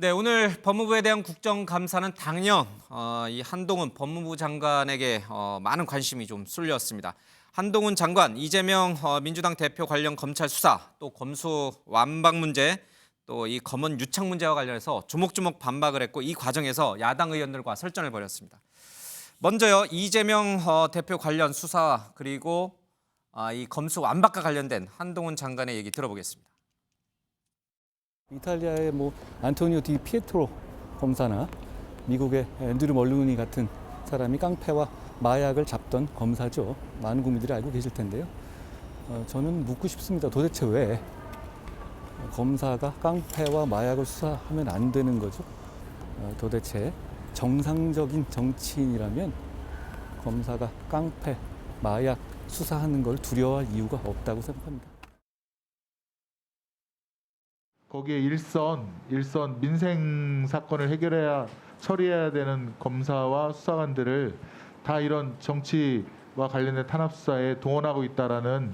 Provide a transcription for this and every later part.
네, 오늘 법무부에 대한 국정감사는 당연 이 한동훈 법무부 장관에게 많은 관심이 좀 쏠렸습니다. 한동훈 장관, 이재명 민주당 대표 관련 검찰 수사, 또 검수 완박 문제, 또 이 검언 유착 문제와 관련해서 조목조목 반박을 했고 이 과정에서 야당 의원들과 설전을 벌였습니다. 먼저요, 이재명 대표 관련 수사 그리고 이 검수 완박과 관련된 한동훈 장관의 얘기 들어보겠습니다. 이탈리아의 안토니오 디 피에트로 검사나 미국의 앤드류 멀루니 같은 사람이 깡패와 마약을 잡던 검사죠. 많은 국민들이 알고 계실 텐데요. 저는 묻고 싶습니다. 도대체 왜 검사가 깡패와 마약을 수사하면 안 되는 거죠? 도대체 정상적인 정치인이라면 검사가 깡패, 마약 수사하는 걸 두려워할 이유가 없다고 생각합니다. 거기에 일선 민생 사건을 처리해야 되는 검사와 수사관들을 다 이런 정치와 관련된 탄압 수사에 동원하고 있다라는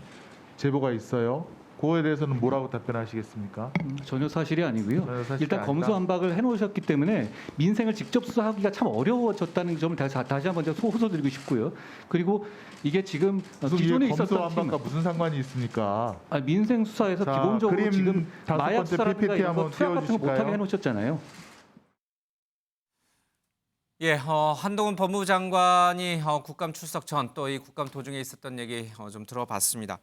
제보가 있어요. 그거에 대해서는 뭐라고 답변하시겠습니까? 전혀 사실이 아니고요. 사실이 일단 아니다. 검수완박을 해놓으셨기 때문에 민생을 직접 수사하기가 참 어려워졌다는 점을 다시 한번 호소드리고 싶고요. 그리고 이게 지금 기존에 있었던 검수완박과 무슨 상관이 있습니까? 민생 수사에서 자, 기본적으로 그림 지금 다섯 마약 번째 수사라든가 PPT 이런 거 한번 투약 같은 거 못하게 띄워주실까요? 해놓으셨잖아요. 예, 한동훈 법무부 장관이 국감 출석 전 또 이 국감 도중에 있었던 얘기 좀 들어봤습니다.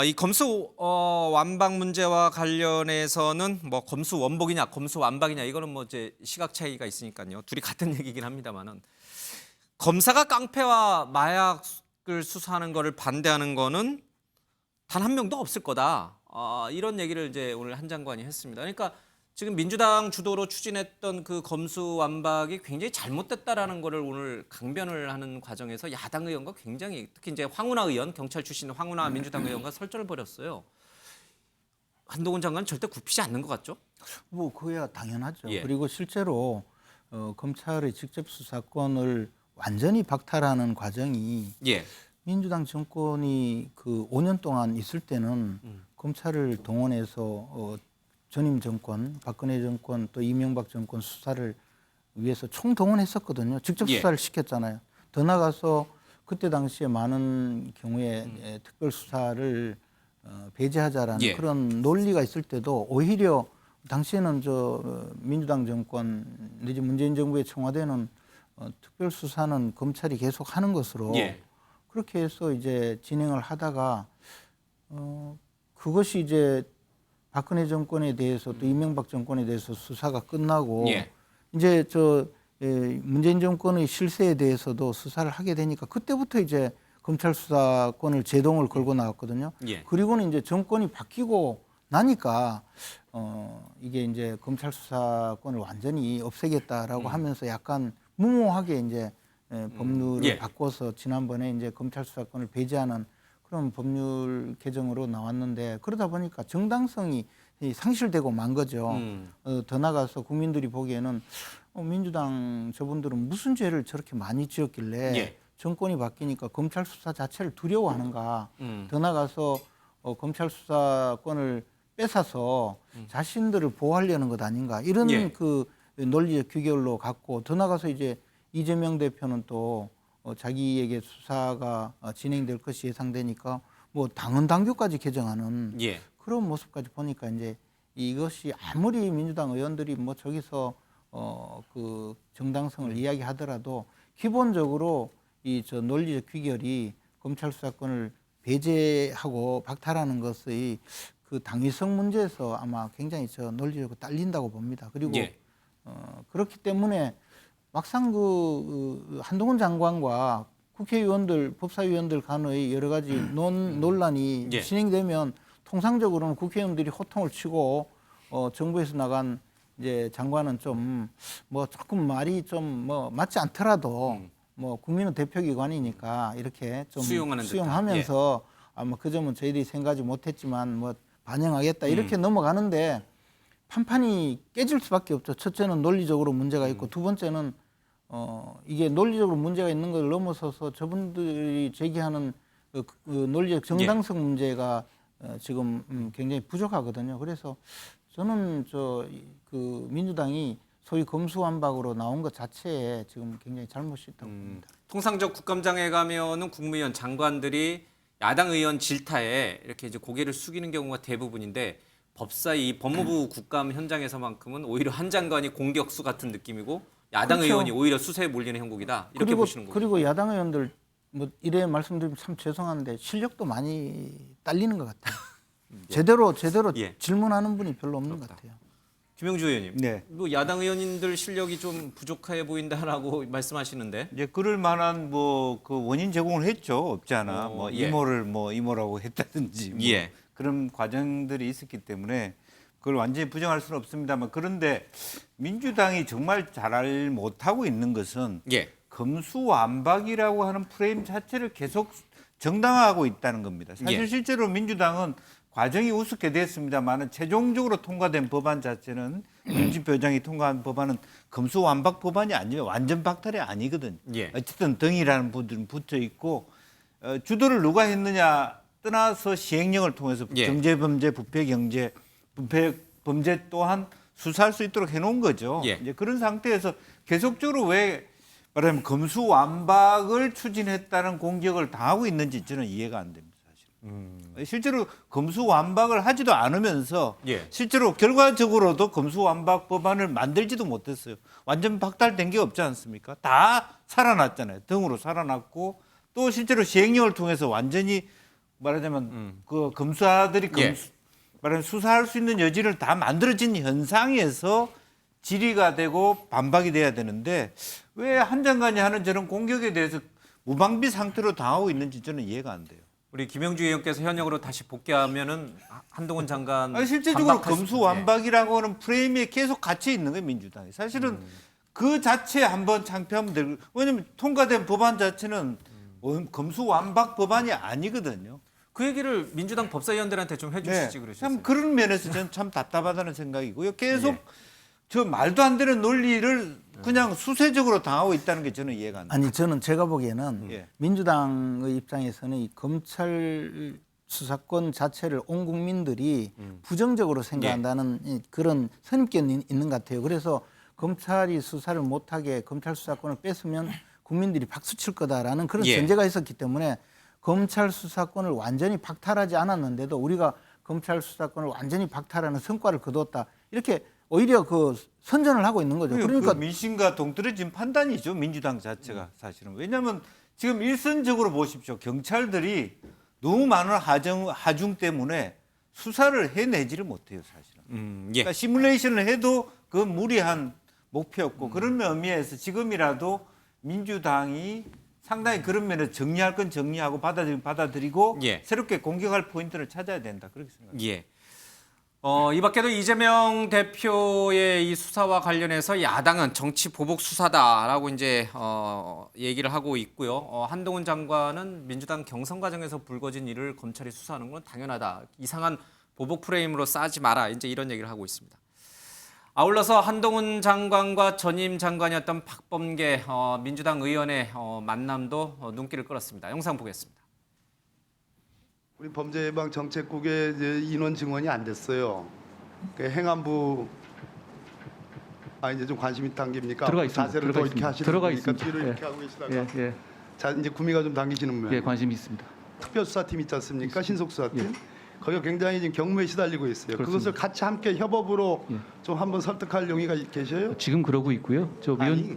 이 검수 완박 문제와 관련해서는 뭐 검수 원복이냐 검수 완박이냐 이거는 뭐 이제 시각 차이가 있으니까요. 둘이 같은 얘기긴 합니다만은 검사가 깡패와 마약을 수사하는 거를 반대하는 거는 단 한 명도 없을 거다. 이런 얘기를 이제 오늘 한 장관이 했습니다. 그러니까 지금 민주당 주도로 추진했던 그 검수 완박이 굉장히 잘못됐다라는 거를 오늘 강변을 하는 과정에서 야당 의원과 굉장히 특히 이제 황운하 의원, 경찰 출신 황운하 민주당 의원과 설전을 벌였어요. 한동훈 장관은 절대 굽히지 않는 것 같죠? 그야 당연하죠. 예. 그리고 실제로 검찰의 직접 수사권을 완전히 박탈하는 과정이 예. 민주당 정권이 그 5년 동안 있을 때는 검찰을 동원해서 전임 정권, 박근혜 정권 또 이명박 정권 수사를 위해서 총동원했었거든요. 직접 예. 수사를 시켰잖아요. 더 나가서 그때 당시에 많은 경우에 특별 수사를 배제하자라는 예. 그런 논리가 있을 때도 오히려 당시에는 민주당 정권 내지 문재인 정부의 청와대는 특별 수사는 검찰이 계속 하는 것으로 예. 그렇게 해서 이제 진행을 하다가 그것이 이제 박근혜 정권에 대해서 또 이명박 정권에 대해서 수사가 끝나고 예. 이제 문재인 정권의 실세에 대해서도 수사를 하게 되니까 그때부터 이제 검찰 수사권을 제동을 걸고 나왔거든요. 예. 그리고는 이제 정권이 바뀌고 나니까 이게 이제 검찰 수사권을 완전히 없애겠다라고 하면서 약간 무모하게 이제 법률을 예. 바꿔서 지난번에 이제 검찰 수사권을 배제하는 그런 법률 개정으로 나왔는데 그러다 보니까 정당성이 상실되고 만 거죠. 더 나가서 국민들이 보기에는 민주당 저분들은 무슨 죄를 저렇게 많이 지었길래 예. 정권이 바뀌니까 검찰 수사 자체를 두려워하는가. 음. 더 나가서 검찰 수사권을 뺏어서 자신들을 보호하려는 것 아닌가. 이런 예. 그 논리적 규결로 갔고 더 나가서 이제 이재명 대표는 또 자기에게 수사가 진행될 것이 예상되니까 당헌 당규까지 개정하는 예. 그런 모습까지 보니까 이제 이것이 아무리 민주당 의원들이 저기서 그 정당성을 이야기하더라도 기본적으로 이 논리적 규결이 검찰 수사권을 배제하고 박탈하는 것의 그 당위성 문제에서 아마 굉장히 논리적으로 딸린다고 봅니다. 그리고 예. 그렇기 때문에 막상 한동훈 장관과 국회의원들, 법사위원들 간의 여러 가지 논란이 예. 진행되면 통상적으로는 국회의원들이 호통을 치고 정부에서 나간 이제 장관은 조금 말이 맞지 않더라도 국민은 대표기관이니까 이렇게 좀 수용하면서 아마 그 점은 저희들이 생각하지 못했지만 반영하겠다 이렇게 넘어가는데 판판이 깨질 수밖에 없죠. 첫째는 논리적으로 문제가 있고 두 번째는 이게 논리적으로 문제가 있는 걸 넘어서서 저분들이 제기하는 그 논리적 정당성 문제가 지금 굉장히 부족하거든요. 그래서 저는 그 민주당이 소위 검수완박으로 나온 것 자체에 지금 굉장히 잘못이 있다고 봅니다. 통상적 국감장에 가면은 국무위원 장관들이 야당 의원 질타에 이렇게 이제 고개를 숙이는 경우가 대부분인데 법사위 이 법무부 국감 현장에서만큼은 오히려 한 장관이 공격수 같은 느낌이고 야당 그렇죠. 의원이 오히려 수세에 몰리는 형국이다. 이렇게 보시는 거예요. 그리고 야당 의원들 뭐 이래 말씀드리면 참 죄송한데 실력도 많이 딸리는 것 같아요. 제대로 예. 질문하는 분이 별로 없는 것 같아요. 김영주 의원님, 네. 뭐 야당 의원님들 실력이 좀 부족해 보인다라고 말씀하시는데, 이제 그럴 만한 뭐 그 원인 제공을 했죠. 없지 않아. 뭐 예. 이모를 뭐 이모라고 했다든지 뭐 예. 그런 과정들이 있었기 때문에 그걸 완전히 부정할 수는 없습니다만 그런데 민주당이 정말 잘 못하고 있는 것은 예, 검수완박이라고 하는 프레임 자체를 계속 정당화하고 있다는 겁니다. 사실 예. 실제로 민주당은 과정이 우습게 됐습니다만은 최종적으로 통과된 법안 자체는 윤진표 의장이 통과한 법안은 검수완박 법안이 아니에요. 완전 박탈이 아니거든요. 예. 어쨌든 등이라는 분들은 붙어 있고 주도를 누가 했느냐 떠나서 시행령을 통해서 예. 경제범죄, 부패경제, 부패범죄 또한 수사할 수 있도록 해놓은 거죠. 예. 이제 그런 상태에서 계속적으로 왜 말하자면 검수완박을 추진했다는 공격을 당하고 있는지 저는 이해가 안 됩니다. 실제로 검수완박을 하지도 않으면서 예. 실제로 결과적으로도 검수완박 법안을 만들지도 못했어요. 완전 박탈된 게 없지 않습니까? 다 살아났잖아요. 등으로 살아났고 또 실제로 시행령을 통해서 완전히 말하자면 그 검사들이 예. 말하자면 수사할 수 있는 여지를 다 만들어진 현상에서 질의가 되고 반박이 돼야 되는데 왜 한 장관이 하는 저런 공격에 대해서 무방비 상태로 당하고 있는지 저는 이해가 안 돼요. 우리 김영주 의원께서 현역으로 다시 복귀하면은 한동훈 장관 아니, 실제적으로 반박할 수- 검수완박이라고 하는 프레임에 계속 갇혀 있는 거예요, 민주당이. 사실은 그 자체 한번 창피하면 되고 왜냐하면 통과된 법안 자체는 검수완박 법안이 아니거든요. 그 얘기를 민주당 법사위원들한테 좀 해주시지 그러셨어요. 참 그런 면에서 저는 참 답답하다는 생각이고요. 계속 예. 저 말도 안 되는 논리를 그냥 수세적으로 당하고 있다는 게 저는 이해가 안 돼요. 아니 저는 제가 보기에는 예. 민주당의 입장에서는 이 검찰 수사권 자체를 온 국민들이 부정적으로 생각한다는 이 그런 선입견이 있는 것 같아요. 그래서 검찰이 수사를 못하게 검찰 수사권을 뺏으면 국민들이 박수 칠 거다라는 그런 예. 전제가 있었기 때문에 검찰 수사권을 완전히 박탈하지 않았는데도 우리가 검찰 수사권을 완전히 박탈하는 성과를 거뒀다. 이렇게 오히려 그 선전을 하고 있는 거죠. 그러니까 그 민심과 동떨어진 판단이죠, 민주당 자체가 사실은. 왜냐하면 지금 일선적으로 보십시오. 경찰들이 너무 많은 하중 때문에 수사를 해내지를 못해요, 사실은. 예. 그러니까 시뮬레이션을 해도 그건 무리한 목표였고 그런 의미에서 지금이라도 민주당이 상당히 그런 면에서 정리할 건 정리하고 받아들이고 예. 새롭게 공격할 포인트를 찾아야 된다. 그렇게 생각합니다. 예. 이 밖에도 이재명 대표의 이 수사와 관련해서 야당은 정치 보복 수사다라고 이제 얘기를 하고 있고요. 한동훈 장관은 민주당 경선 과정에서 불거진 일을 검찰이 수사하는 건 당연하다. 이상한 보복 프레임으로 싸지 마라. 이제 이런 얘기를 하고 있습니다. 아울러서 한동훈 장관과 전임 장관이었던 박범계 민주당 의원의 만남도 눈길을 끌었습니다. 영상 보겠습니다. 우리 범죄예방정책국의 이제 인원 증원이 안 됐어요. 그 행안부 이제 좀 관심이 당깁니까? 들어가 있습니다. 자세를 더 이렇게 하시는 들어가 거니까 있습니다. 뒤로 이렇게 예. 하고 계시다가 예. 자 이제 구미가 좀 당기시는 모양. 예, 관심이 있습니다. 특별수사팀 있지 않습니까? 신속수사팀. 예. 거기가 굉장히 지금 경무에 시달리고 있어요. 그렇습니다. 그것을 같이 함께 협업으로 예. 좀 한번 설득할 용의가 계셔요? 지금 그러고 있고요. 저 위원 아니,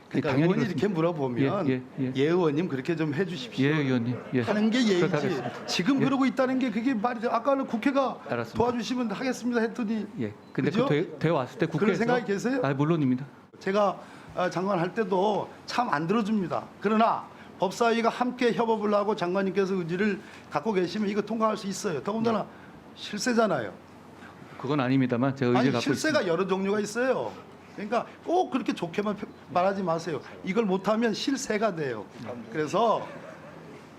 그러니까 당연히 의원이 이렇게 물어보면 예, 예. 의원님 그렇게 좀 해주십시오. 예, 의원님. 예. 하는 게 예의지. 그렇게 하겠습니다. 지금 예. 그러고 있다는 게 그게 말이죠. 아까는 국회가 알았습니다. 도와주시면 하겠습니다 했더니 예. 근데 그죠? 그 돼 왔을 때 국회에서 생각이 계세요? 물론입니다. 제가 장관 할 때도 참 안 들어줍니다. 그러나 법사위가 함께 협업을 하고 장관님께서 의지를 갖고 계시면 이거 통과할 수 있어요. 더군다나 실세잖아요. 그건 아닙니다만 제가 아니 의지를 갖고 있습니다. 실세가 여러 종류가 있어요. 그러니까 꼭 그렇게 좋게만 말하지 마세요. 이걸 못하면 실세가 돼요. 그래서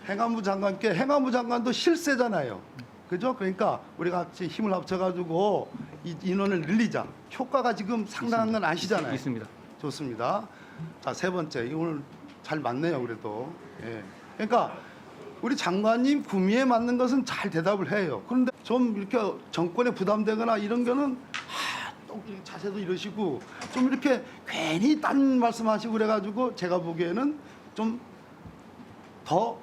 행안부 장관도 실세잖아요. 그죠? 그러니까 우리가 같이 힘을 합쳐가지고 이 인원을 늘리자. 효과가 지금 상당한 건 아시잖아요. 있습니다. 좋습니다. 자, 세 번째. 이거 오늘 잘 맞네요, 그래도. 예. 그러니까 우리 장관님 구미에 맞는 것은 잘 대답을 해요. 그런데 좀 이렇게 정권에 부담되거나 이런 거는 또 이렇게 자세도 이러시고 좀 이렇게 괜히 딴 말씀하시고 그래가지고 제가 보기에는 좀 더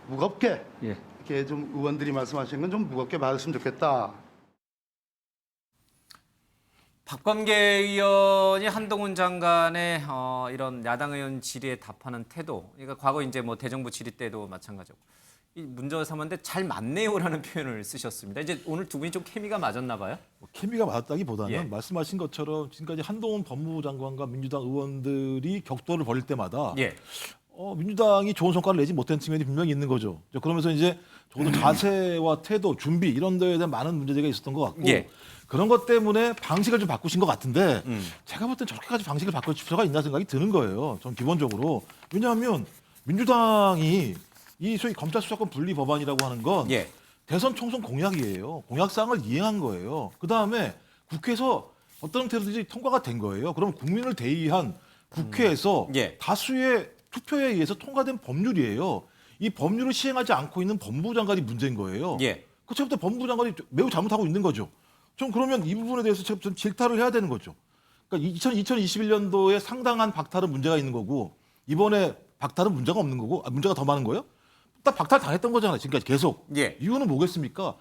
무겁게 예. 이렇게 좀 의원들이 말씀하시는 건 좀 무겁게 받았으면 좋겠다. 박범계 의원이 한동훈 장관의 이런 야당 의원 질의에 답하는 태도, 그러니까 과거 이제 뭐 대정부 질의 때도 마찬가지고 이 문제와 삼았는데 잘 맞네요라는 표현을 쓰셨습니다. 이제 오늘 두 분이 좀 케미가 맞았나 봐요? 케미가 맞았다기보다는 예. 말씀하신 것처럼 지금까지 한동훈 법무부 장관과 민주당 의원들이 격돌을 벌일 때마다 예. 민주당이 좋은 성과를 내지 못한 측면이 분명히 있는 거죠. 그러면서 이제 적어도 자세와 태도, 준비 이런 데에 대한 많은 문제제기가 있었던 것 같고 예. 그런 것 때문에 방식을 좀 바꾸신 것 같은데 제가 볼 땐 저렇게까지 방식을 바꿀 필요가 있나 생각이 드는 거예요. 전 기본적으로. 왜냐하면 민주당이 이 소위 검찰 수사권 분리 법안이라고 하는 건 예. 대선 총선 공약이에요. 공약사항을 이행한 거예요. 그다음에 국회에서 어떤 형태로든지 통과가 된 거예요. 그럼 국민을 대의한 국회에서 예. 다수의 투표에 의해서 통과된 법률이에요. 이 법률을 시행하지 않고 있는 법무부 장관이 문제인 거예요. 예. 그때부터 법무부 장관이 매우 잘못하고 있는 거죠. 좀 그러면 이 부분에 대해서 좀 질타를 해야 되는 거죠. 그러니까 2021년도에 상당한 박탈은 문제가 있는 거고 이번에 박탈은 문제가 없는 거고 문제가 더 많은 거예요? 딱 박탈 당했던 거잖아요. 지금까지 계속. 예. 이유는 뭐겠습니까?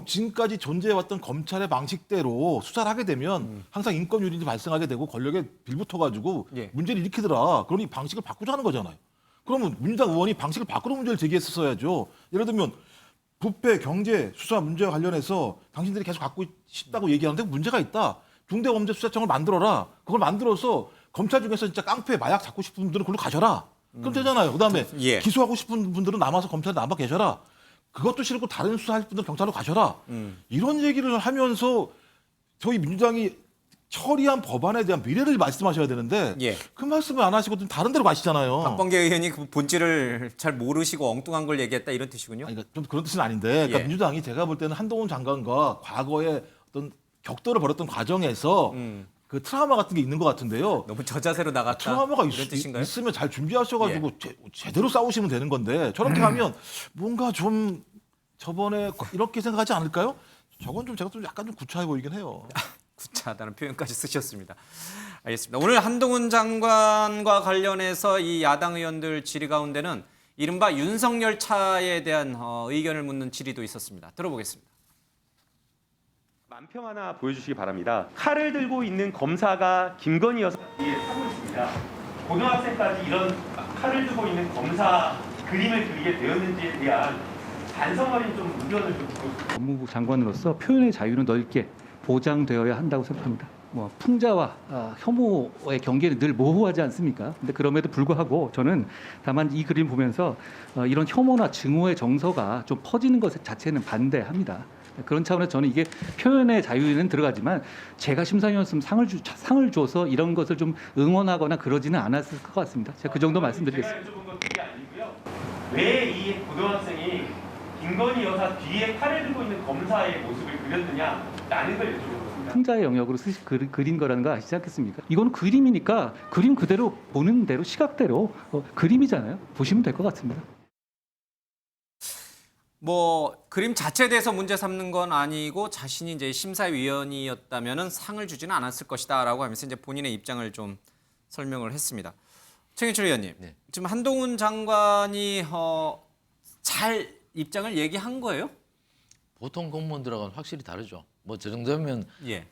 지금까지 존재해왔던 검찰의 방식대로 수사를 하게 되면 항상 인권 유린이 발생하게 되고 권력에 빌붙어가지고 예. 문제를 일으키더라. 그러니 방식을 바꾸자는 거잖아요. 그러면 민주당 의원이 방식을 바꾸는 문제를 제기했었어야죠. 예를 들면 부패, 경제, 수사 문제와 관련해서 당신들이 계속 갖고 싶다고 얘기하는데 문제가 있다. 중대범죄수사청을 만들어라. 그걸 만들어서 검찰 중에서 진짜 깡패, 마약 잡고 싶은 분들은 그걸로 가셔라. 그럼 되잖아요. 그다음에 예. 기소하고 싶은 분들은 남아서 검찰에 남아 계셔라. 그것도 싫고 다른 수사할 분들 경찰로 가셔라. 이런 얘기를 하면서 저희 민주당이 처리한 법안에 대한 미래를 말씀하셔야 되는데 예. 그 말씀을 안 하시고 좀 다른 데로 가시잖아요. 박범계 의원이 그 본질을 잘 모르시고 엉뚱한 걸 얘기했다 이런 뜻이군요. 아니, 그러니까 좀 그런 뜻은 아닌데 그러니까 예. 민주당이 제가 볼 때는 한동훈 장관과 과거에 어떤 격돌을 벌였던 과정에서 그 트라우마 같은 게 있는 것 같은데요. 너무 저자세로 나갔다. 트라우마가 이런 뜻인가요? 있으면 잘 준비하셔가지고 제대로 싸우시면 되는 건데 저렇게 하면 뭔가 좀 저번에 이렇게 생각하지 않을까요? 저건 좀 제가 좀 약간 좀 구차해 보이긴 해요. 구차하다는 표현까지 쓰셨습니다. 알겠습니다. 오늘 한동훈 장관과 관련해서 이 야당 의원들 질의 가운데는 이른바 윤석열 차에 대한 의견을 묻는 질의도 있었습니다. 들어보겠습니다. 만평 하나 보여주시기 바랍니다. 칼을 들고 있는 검사가 김건희 여사 뒤에 서고 있습니다. 고등학생까지 이런 칼을 들고 있는 검사 그림을 그리게 되었는지에 대한 반성 어린 좀 의견을 좀 보여주세요. 법무부 장관으로서 표현의 자유는 넓게 보장되어야 한다고 생각합니다. 풍자와 혐오의 경계는 늘 모호하지 않습니까? 근데 그럼에도 불구하고 저는 다만 이 그림 보면서 이런 혐오나 증오의 정서가 좀 퍼지는 것 자체는 반대합니다. 그런 차원에서 저는 이게 표현의 자유에는 들어가지만 제가 심사위원으로서 상을 줘서 이런 것을 좀 응원하거나 그러지는 않았을 것 같습니다. 제가 그 정도 말씀드리겠습니다. 제가 여쭤본 건 그게 아니고요. 왜 이 고등학생이 김건희 여사 뒤에 칼을 들고 있는 검사의 모습을 그렸느냐라는 걸 여쭤본 겁니다. 풍자의 영역으로 그린 거라는 거 아시지 않겠습니까? 이건 그림이니까 그림 그대로 보는 대로 시각대로 그림이잖아요. 보시면 될 것 같습니다. 뭐 그림 자체에 대해서 문제 삼는 건 아니고 자신이 이제 심사위원이었다면은 상을 주지는 않았을 것이다라고 하면서 이제 본인의 입장을 좀 설명을 했습니다. 최경철 의원님, 네. 지금 한동훈 장관이 잘 입장을 얘기한 거예요? 보통 공무원들하고는 확실히 다르죠. 뭐 저 정도면 예.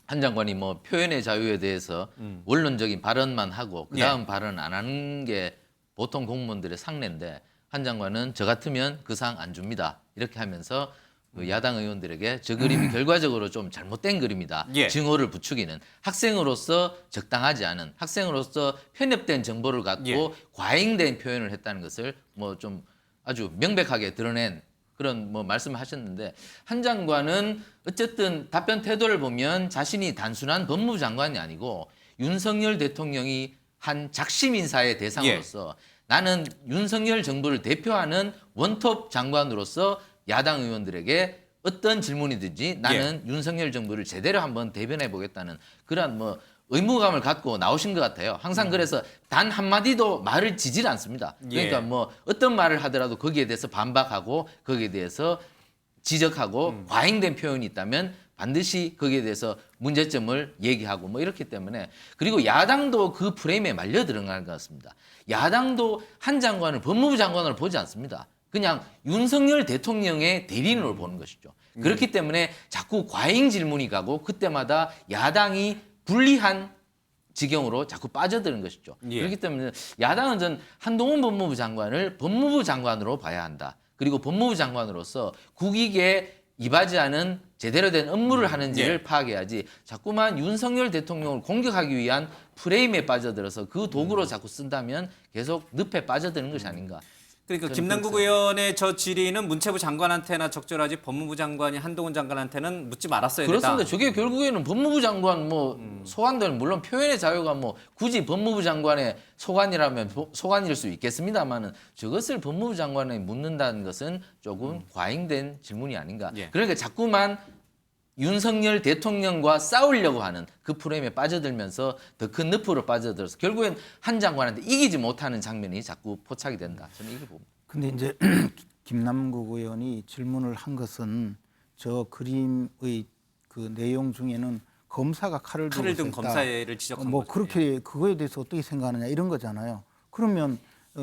한 장관이 뭐 표현의 자유에 대해서 원론적인 발언만 하고 그 다음 발언 안 하는 게 보통 공무원들의 상례인데 한 장관은 저 같으면 그 상 안 줍니다. 이렇게 하면서 그 야당 의원들에게 저 그림이 결과적으로 좀 잘못된 그림이다. 예. 증오를 부추기는 학생으로서 적당하지 않은 학생으로서 편협된 정보를 갖고 예. 과잉된 표현을 했다는 것을 뭐 좀 아주 명백하게 드러낸 그런 뭐 말씀하셨는데 한 장관은 어쨌든 답변 태도를 보면 자신이 단순한 법무부 장관이 아니고 윤석열 대통령이 한 작심 인사의 대상으로서 나는 윤석열 정부를 대표하는 원톱 장관으로서 야당 의원들에게 어떤 질문이든지 나는 윤석열 정부를 제대로 한번 대변해 보겠다는 그러한 뭐 의무감을 갖고 나오신 것 같아요. 항상 그래서 단 한마디도 말을 지질 않습니다. 그러니까 예. 뭐 어떤 말을 하더라도 거기에 대해서 반박하고 거기에 대해서 지적하고 과잉된 표현이 있다면 반드시 거기에 대해서 문제점을 얘기하고 뭐 이렇기 때문에 그리고 야당도 그 프레임에 말려 들어가는 것 같습니다. 야당도 한 장관을 법무부 장관으로 보지 않습니다. 그냥 윤석열 대통령의 대리인으로 보는 것이죠. 그렇기 때문에 자꾸 과잉 질문이 가고 그때마다 야당이 불리한 지경으로 자꾸 빠져드는 것이죠. 예. 그렇기 때문에 야당은 전 한동훈 법무부 장관을 법무부 장관으로 봐야 한다. 그리고 법무부 장관으로서 국익에 이바지하는 제대로 된 업무를 하는지를 파악해야지 자꾸만 윤석열 대통령을 공격하기 위한 프레임에 빠져들어서 그 도구로 자꾸 쓴다면 계속 늪에 빠져드는 것이 아닌가. 그러니까 저는 김남국 그렇게 의원의 저 질의는 문체부 장관한테나 적절하지 법무부 장관이 한동훈 장관한테는 묻지 말았어야 그렇습니다. 된다. 저게 결국에는 법무부 장관 뭐 소관되는 물론 표현의 자유가 뭐 굳이 법무부 장관의 소관이라면 소관일 수 있겠습니다만은 저것을 법무부 장관에 묻는다는 것은 조금 과잉된 질문이 아닌가. 예. 그러니까 자꾸만 윤석열 대통령과 싸우려고 하는 그 프레임에 빠져들면서 더 큰 늪으로 빠져들어서 결국엔 한 장관한테 이기지 못하는 장면이 자꾸 포착이 된다. 저는 이걸 봅니다. 근데 이제 김남국 의원이 질문을 한 것은 저 그림의 그 내용 중에는 검사가 칼을 칼을 든 들고 있었다. 검사를 지적한 뭐 거죠. 그렇게 그거에 대해서 어떻게 생각하느냐 이런 거잖아요. 그러면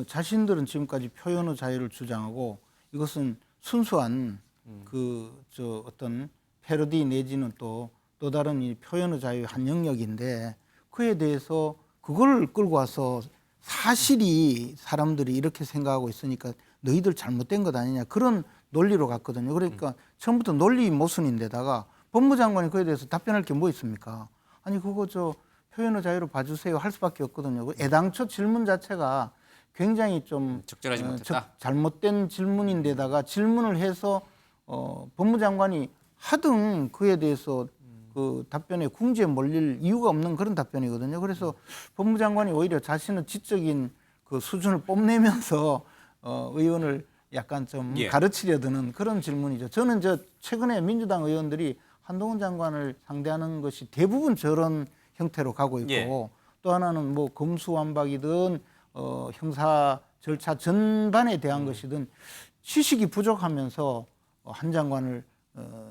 자신들은 지금까지 표현의 자유를 주장하고 이것은 순수한 그 저 어떤 패러디 내지는 또 다른 이 표현의 자유의 한 영역인데 그에 대해서 그걸 끌고 와서 사실이 사람들이 이렇게 생각하고 있으니까 너희들 잘못된 것 아니냐 그런 논리로 갔거든요. 그러니까 처음부터 논리 모순인데다가 법무장관이 그에 대해서 답변할 게 뭐 있습니까? 아니 그거 저 표현의 자유로 봐주세요 할 수밖에 없거든요. 애당초 질문 자체가 굉장히 좀 적절하지 못했다. 잘못된 질문인데다가 질문을 해서 법무장관이 하등 그에 대해서 그 답변에 궁지에 몰릴 이유가 없는 그런 답변이거든요. 그래서 법무장관이 오히려 자신의 지적인 그 수준을 뽐내면서 의원을 약간 좀 예. 가르치려 드는 그런 질문이죠. 저는 저 최근에 민주당 의원들이 한동훈 장관을 상대하는 것이 대부분 저런 형태로 가고 있고 예. 또 하나는 뭐 검수완박이든 형사 절차 전반에 대한 것이든 지식이 부족하면서 한 장관을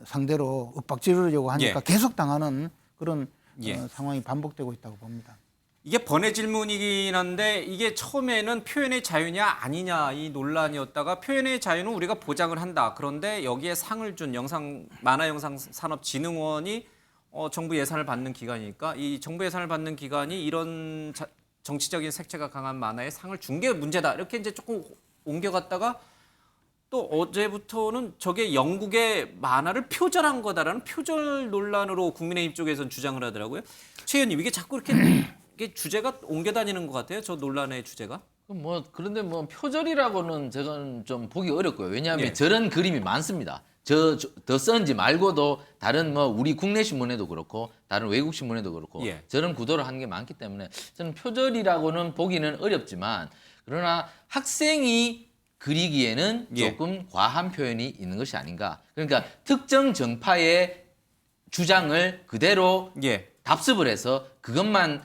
상대로 윽박지르려고 하니까 예. 계속 당하는 그런 예. 상황이 반복되고 있다고 봅니다. 이게 번외 질문이긴 한데 이게 처음에는 표현의 자유냐 아니냐 이 논란이었다가 표현의 자유는 우리가 보장을 한다. 그런데 여기에 상을 준 만화영상산업진흥원이 정부 예산을 받는 기관이니까 이 정부 예산을 받는 기관이 이런 정치적인 색채가 강한 만화에 상을 준 게 문제다. 이렇게 이제 조금 옮겨갔다가 또 어제부터는 저게 영국의 만화를 표절한 거다라는 표절 논란으로 국민의힘 쪽에서는 주장을 하더라고요. 최 의원님 이게 자꾸 이게 주제가 옮겨 다니는 것 같아요. 저 논란의 주제가. 뭐 그런데 뭐 표절이라고는 제가 좀 보기 어렵고요. 왜냐하면 예. 저런 그림이 많습니다. 더 썬지 말고도 다른 뭐 우리 국내 신문에도 그렇고 다른 외국 신문에도 그렇고 예. 저런 구도를 하는 게 많기 때문에 저는 표절이라고는 보기는 어렵지만 그러나 학생이 그리기에는 예. 조금 과한 표현이 있는 것이 아닌가. 그러니까 특정 정파의 주장을 그대로 예. 답습을 해서 그것만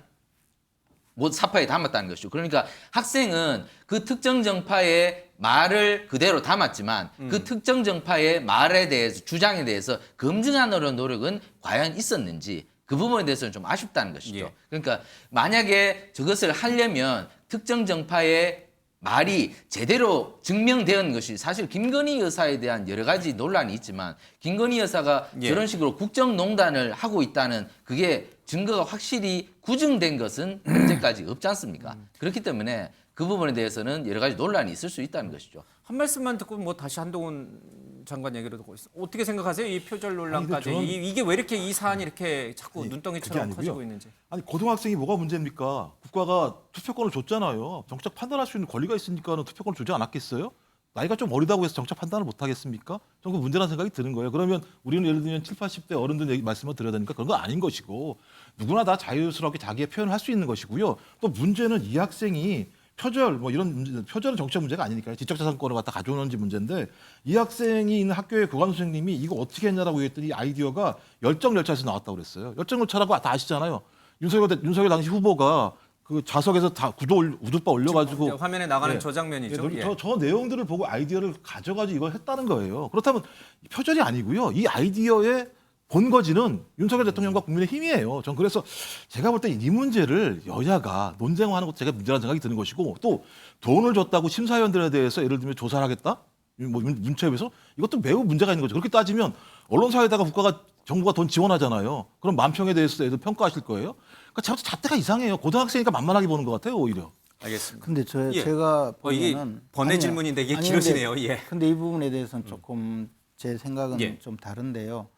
사파에 담았다는 것이죠. 그러니까 학생은 그 특정 정파의 말을 그대로 담았지만 그 특정 정파의 말에 대해서 주장에 대해서 검증하는 노력은 과연 있었는지 그 부분에 대해서는 좀 아쉽다는 것이죠. 예. 그러니까 만약에 저것을 하려면 특정 정파의 말이 제대로 증명되는 것이 사실 김건희 여사에 대한 여러 가지 논란이 있지만 김건희 여사가 예. 저런 식으로 국정농단을 하고 있다는 그게 증거가 확실히 구증된 것은 현재까지 없지 않습니까? 그렇기 때문에 그 부분에 대해서는 여러 가지 논란이 있을 수 있다는 것이죠. 한 말씀만 듣고 뭐 다시 한동훈 장관 얘기를 듣고 있어. 어떻게 생각하세요? 이 표절 논란까지. 저는- 이게 왜 이렇게 이 사안이 이렇게 자꾸 아니, 그게 눈덩이처럼 아니고요. 커지고 있는지. 아니 고등학생이 뭐가 문제입니까? 국가가 투표권을 줬잖아요. 정책 판단할 수 있는 권리가 있으니까는 투표권을 주지 않았겠어요? 나이가 좀 어리다고 해서 정책 판단을 못 하겠습니까? 저는 그 문제라는 생각이 드는 거예요. 그러면 우리는 예를 들면 7, 80대 어른들 얘기 말씀을 드려야 되니까 그런 건 아닌 것이고 누구나 다 자유스럽게 자기의 표현을 할 수 있는 것이고요. 또 문제는 이 학생이 표절 뭐 이런 문제, 표절은 정치적 문제가 아니니까요. 지적자산권을 갖다 가져오는지 문제인데 이 학생이 있는 학교의 교감 선생님이 이거 어떻게 했냐라고 얘기했더니 아이디어가 열정열차에서 나왔다고 그랬어요. 열정열차라고 다 아시잖아요. 윤석열 당시 후보가 그 좌석에서 다 우두빠 올려가지고 이제 화면에 나가는 예. 저 장면이죠. 예. 저 내용들을 보고 아이디어를 가져가지고 이걸 했다는 거예요. 그렇다면 표절이 아니고요. 이 아이디어의 본거지는 윤석열 대통령과 국민의힘이에요. 전 그래서 제가 볼 때 이 문제를 여야가 논쟁하는 것도 제가 문제라는 생각이 드는 것이고, 또 돈을 줬다고 심사위원들에 대해서 예를 들면 조사를 하겠다? 뭐 문체부에서 이것도 매우 문제가 있는 거죠. 그렇게 따지면 언론사에다가 정부가 돈 지원하잖아요. 그럼 만평에 대해서 애들 평가하실 거예요? 그러니까 잣대가 이상해요. 고등학생이니까 만만하게 보는 것 같아요, 오히려. 알겠습니다. 근데 예. 제가 이게 보면은 번외 아니요. 질문인데 이게 아니, 길어지네요. 예. 근데 이 부분에 대해서는 조금 제 생각은 예. 좀 다른데요.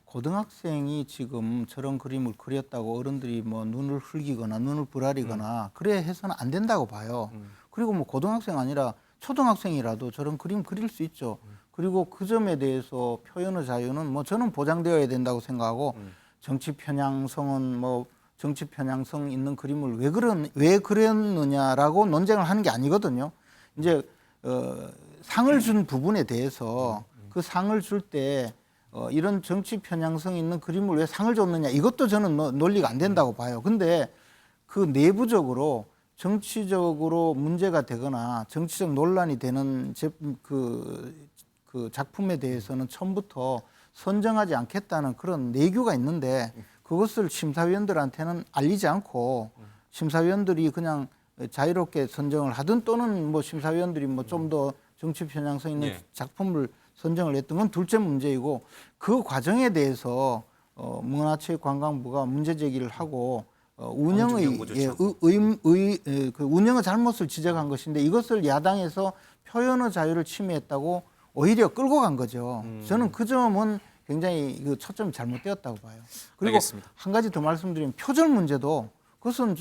고등학생이 지금 저런 그림을 그렸다고 어른들이 뭐 눈을 흘기거나 눈을 부라리거나 그래 해서는 안 된다고 봐요. 그리고 뭐 고등학생 아니라 초등학생이라도 저런 그림 그릴 수 있죠. 그리고 그 점에 대해서 표현의 자유는 뭐 저는 보장되어야 된다고 생각하고 정치 편향성은 뭐 정치 편향성 있는 그림을 왜 그렸느냐라고 논쟁을 하는 게 아니거든요. 이제 상을 준 부분에 대해서 그 상을 줄 때 이런 정치 편향성 있는 그림을 왜 상을 줬느냐, 이것도 저는 논리가 안 된다고 봐요. 근데 그 내부적으로 정치적으로 문제가 되거나 정치적 논란이 되는 그 작품에 대해서는 처음부터 선정하지 않겠다는 그런 내규가 있는데, 그것을 심사위원들한테는 알리지 않고 심사위원들이 그냥 자유롭게 선정을 하든, 또는 뭐 심사위원들이 뭐 좀 더 정치 편향성 있는 예. 작품을 선정을 했던 건 둘째 문제이고, 그 과정에 대해서 문화체육관광부가 문제 제기를 하고 운영의 그 운영의 잘못을 지적한 것인데, 이것을 야당에서 표현의 자유를 침해했다고 오히려 끌고 간 거죠. 저는 그 점은 굉장히 그 초점이 잘못되었다고 봐요. 그리고 알겠습니다. 한 가지 더 말씀드리면, 표절 문제도 그것은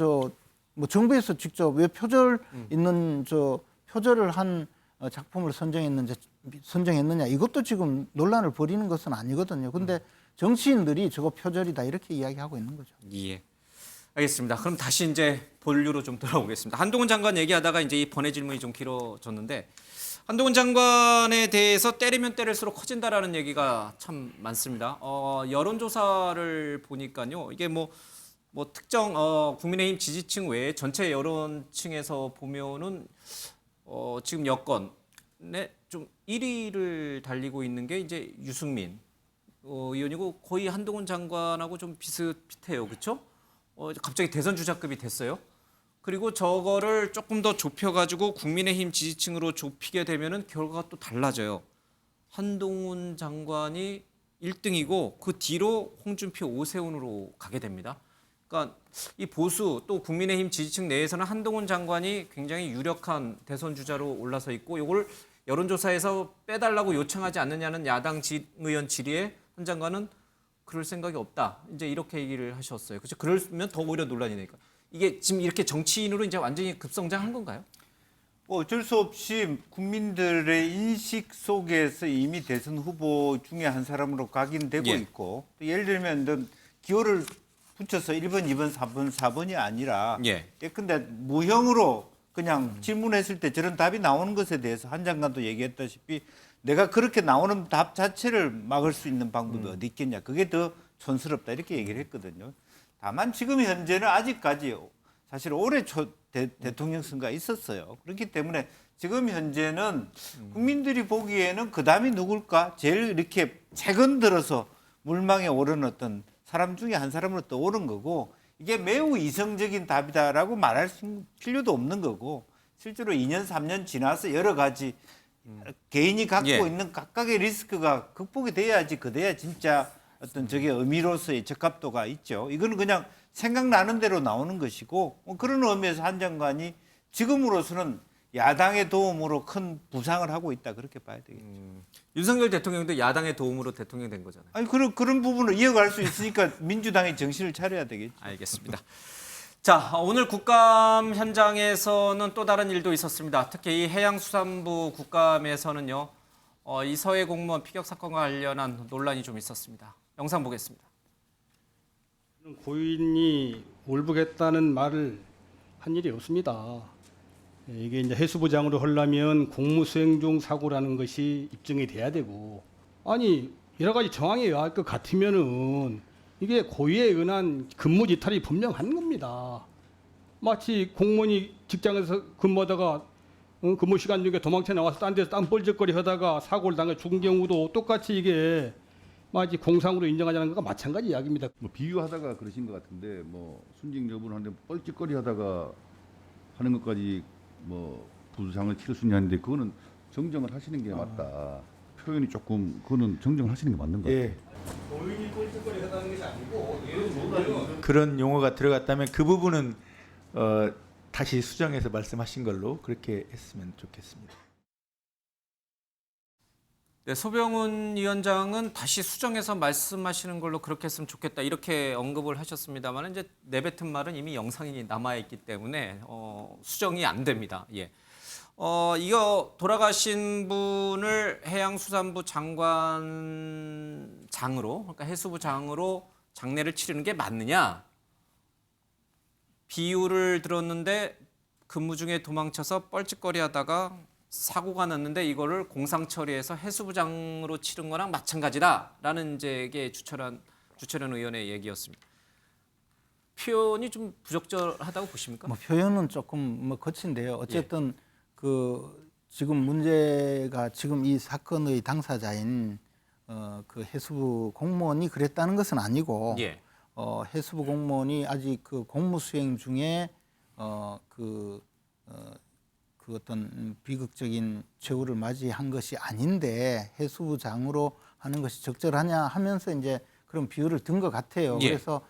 뭐 정부에서 직접 왜 표절 있는 표절을 한 작품을 선정했느냐, 이것도 지금 논란을 벌이는 것은 아니거든요. 근데 정치인들이 저거 표절이다 이렇게 이야기하고 있는 거죠. 예. 알겠습니다. 그럼 다시 이제 본류로 좀 돌아오겠습니다. 한동훈 장관 얘기하다가 이제 이 번외 질문이 좀 길어졌는데, 한동훈 장관에 대해서 때리면 때릴수록 커진다라는 얘기가 참 많습니다. 여론조사를 보니까요, 이게 뭐 특정 국민의힘 지지층 외에 전체 여론층에서 보면은 지금 여권에 좀 1위를 달리고 있는 게 이제 유승민 의원이고, 거의 한동훈 장관하고 좀 비슷비슷해요, 그렇죠? 갑자기 대선 주자급이 됐어요. 그리고 저거를 조금 더 좁혀가지고 국민의힘 지지층으로 좁히게 되면은 결과가 또 달라져요. 한동훈 장관이 1등이고 그 뒤로 홍준표, 오세훈으로 가게 됩니다. 그러니까 이 보수 또 국민의힘 지지층 내에서는 한동훈 장관이 굉장히 유력한 대선 주자로 올라서 있고, 이걸 여론조사에서 빼달라고 요청하지 않느냐는 야당 의원 질의에 한 장관은 그럴 생각이 없다, 이제 이렇게 얘기를 하셨어요. 그렇죠? 그러면 더 오히려 논란이 되니까. 이게 지금 이렇게 정치인으로 이제 완전히 급성장한 건가요? 뭐 어쩔 수 없이 국민들의 인식 속에서 이미 대선 후보 중에 한 사람으로 각인되고 예. 있고, 또 예를 들면 기호를 붙여서 1번, 2번, 3번, 4번이 아니라 예. 예컨대 무형으로 그냥 질문했을 때 저런 답이 나오는 것에 대해서 한 장관도 얘기했다시피, 내가 그렇게 나오는 답 자체를 막을 수 있는 방법이 어디 있겠냐, 그게 더 촌스럽다, 이렇게 얘기를 했거든요. 다만 지금 현재는 아직까지 사실 올해 초 대통령 선거가 있었어요. 그렇기 때문에 지금 현재는 국민들이 보기에는 그 다음이 누굴까, 제일 이렇게 최근 들어서 물망에 오른 어떤 사람 중에 한 사람으로 떠오른 거고, 이게 매우 이성적인 답이다라고 말할 필요도 없는 거고, 실제로 2년, 3년 지나서 여러 가지 개인이 갖고 예. 있는 각각의 리스크가 극복이 돼야지, 그래야 진짜 어떤 저게 의미로서의 적합도가 있죠. 이거는 그냥 생각나는 대로 나오는 것이고, 그런 의미에서 한 장관이 지금으로서는 야당의 도움으로 큰 부상을 하고 있다, 그렇게 봐야 되겠죠. 윤석열 대통령도 야당의 도움으로 대통령 된 거잖아요. 아니 그런 부분을 이어갈 수 있으니까 민주당이 정신을 차려야 되겠죠. 알겠습니다. 자, 오늘 국감 현장에서는 또 다른 일도 있었습니다. 특히 이 해양수산부 국감에서는요, 이 서해 공무원 피격 사건과 관련한 논란이 좀 있었습니다. 영상 보겠습니다. 고인이 올북했다는 말을 한 일이 없습니다. 이게 이제 해수부장으로 하려면 공무수행 중 사고라는 것이 입증이 돼야 되고, 아니 여러 가지 정황이 알 것 같으면은 이게 고의에 의한 근무 지탈이 분명한 겁니다. 마치 공무원이 직장에서 근무하다가 근무 시간 중에 도망쳐 나와서 딴 데서 땀 뻘쩍거리 하다가 사고를 당해 죽은 경우도 똑같이 이게 마치 공상으로 인정하자는 것과 마찬가지 이야기입니다. 뭐 비유하다가 그러신 것 같은데 뭐 순직 여부를 하는데 뻘짓거리 하다가 하는 것까지 뭐 부상을 치를 수 있냐는데 그거는 정정을 하시는 게 맞다. 표현이 조금 그거는 정정을 하시는 게 맞는 것 같아요. 예. 고의に뻘쩍거리 하다는 것이 아니고 예를 들면 그런 용어가 들어갔다면 그 부분은 다시 수정해서 말씀하신 걸로 그렇게 했으면 좋겠습니다. 네, 소병훈 위원장은 다시 수정해서 말씀하시는 걸로 그렇게 했으면 좋겠다 이렇게 언급을 하셨습니다만 이제 내뱉은 말은 이미 영상이 남아 있기 때문에 수정이 안 됩니다. 예. 이거 돌아가신 분을 해양수산부 장관장으로 그러니까 해수부 장으로 장례를 치르는 게 맞느냐? 비유를 들었는데 근무 중에 도망쳐서 뻘짓거리하다가 사고가 났는데 이거를 공상 처리해서 해수부장으로 치른 거랑 마찬가지다라는 이제 이게 주철현 의원의 얘기였습니다. 표현이 좀 부적절하다고 보십니까? 뭐 표현은 조금 뭐 거친데요. 어쨌든 그 지금 문제가 지금 이 사건의 당사자인 그 해수부 공무원이 그랬다는 것은 아니고 예. 해수부 공무원이 아직 그 공무 수행 중에 그 어떤 비극적인 최후를 맞이한 것이 아닌데 해수부장으로 하는 것이 적절하냐 하면서 이제 그런 비유를 든 것 같아요. 예. 그래서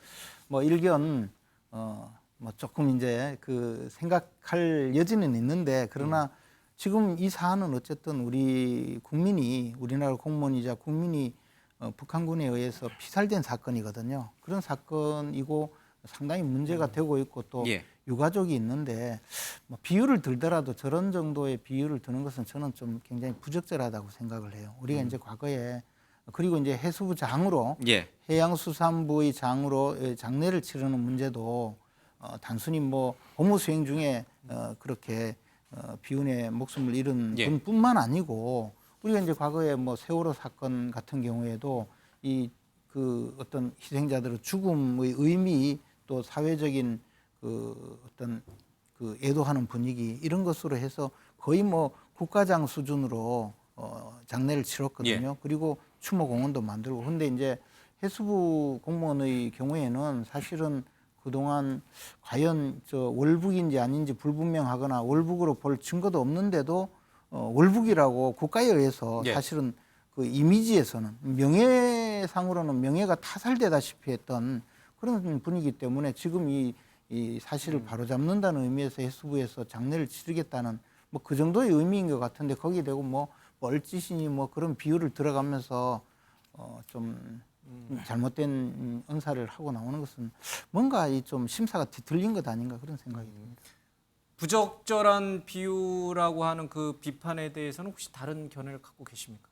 뭐 일견 뭐 조금 이제 그 생각할 여지는 있는데 그러나 지금 이 사안은 어쨌든 우리나라 공무원이자 국민이 북한군에 의해서 피살된 사건이거든요. 그런 사건이고 상당히 문제가 되고 있고 또 예. 유가족이 있는데 뭐 비유를 들더라도 저런 정도의 비유를 드는 것은 저는 좀 굉장히 부적절하다고 생각을 해요. 우리가 이제 과거에 그리고 이제 해수부 장으로 예. 해양수산부의 장으로 장례를 치르는 문제도 단순히 뭐 업무 수행 중에 그렇게 비운의 목숨을 잃은 예. 분뿐만 아니고 우리가 이제 과거에 뭐 세월호 사건 같은 경우에도 이 그 어떤 희생자들의 죽음의 의미 또 사회적인 그 어떤 그 애도하는 분위기 이런 것으로 해서 거의 뭐 국가장 수준으로 장례를 치렀거든요. 예. 그리고 추모 공원도 만들고. 근데 이제 해수부 공무원의 경우에는 사실은 그동안 과연 저 월북인지 아닌지 불분명하거나 월북으로 볼 증거도 없는데도 월북이라고 국가에 의해서 예. 사실은 그 이미지에서는 명예상으로는 명예가 타살되다시피 했던 그런 분위기 때문에 지금 이 사실을 바로잡는다는 의미에서 해수부에서 장례를 치르겠다는 뭐 그 정도의 의미인 것 같은데 거기에 대고 뭐 뻘짓이니 뭐 그런 비유를 들어가면서 좀 잘못된 언사를 하고 나오는 것은 뭔가 이 좀 심사가 뒤틀린 것 아닌가 그런 생각이 듭니다. 부적절한 비유라고 하는 그 비판에 대해서는 혹시 다른 견해를 갖고 계십니까?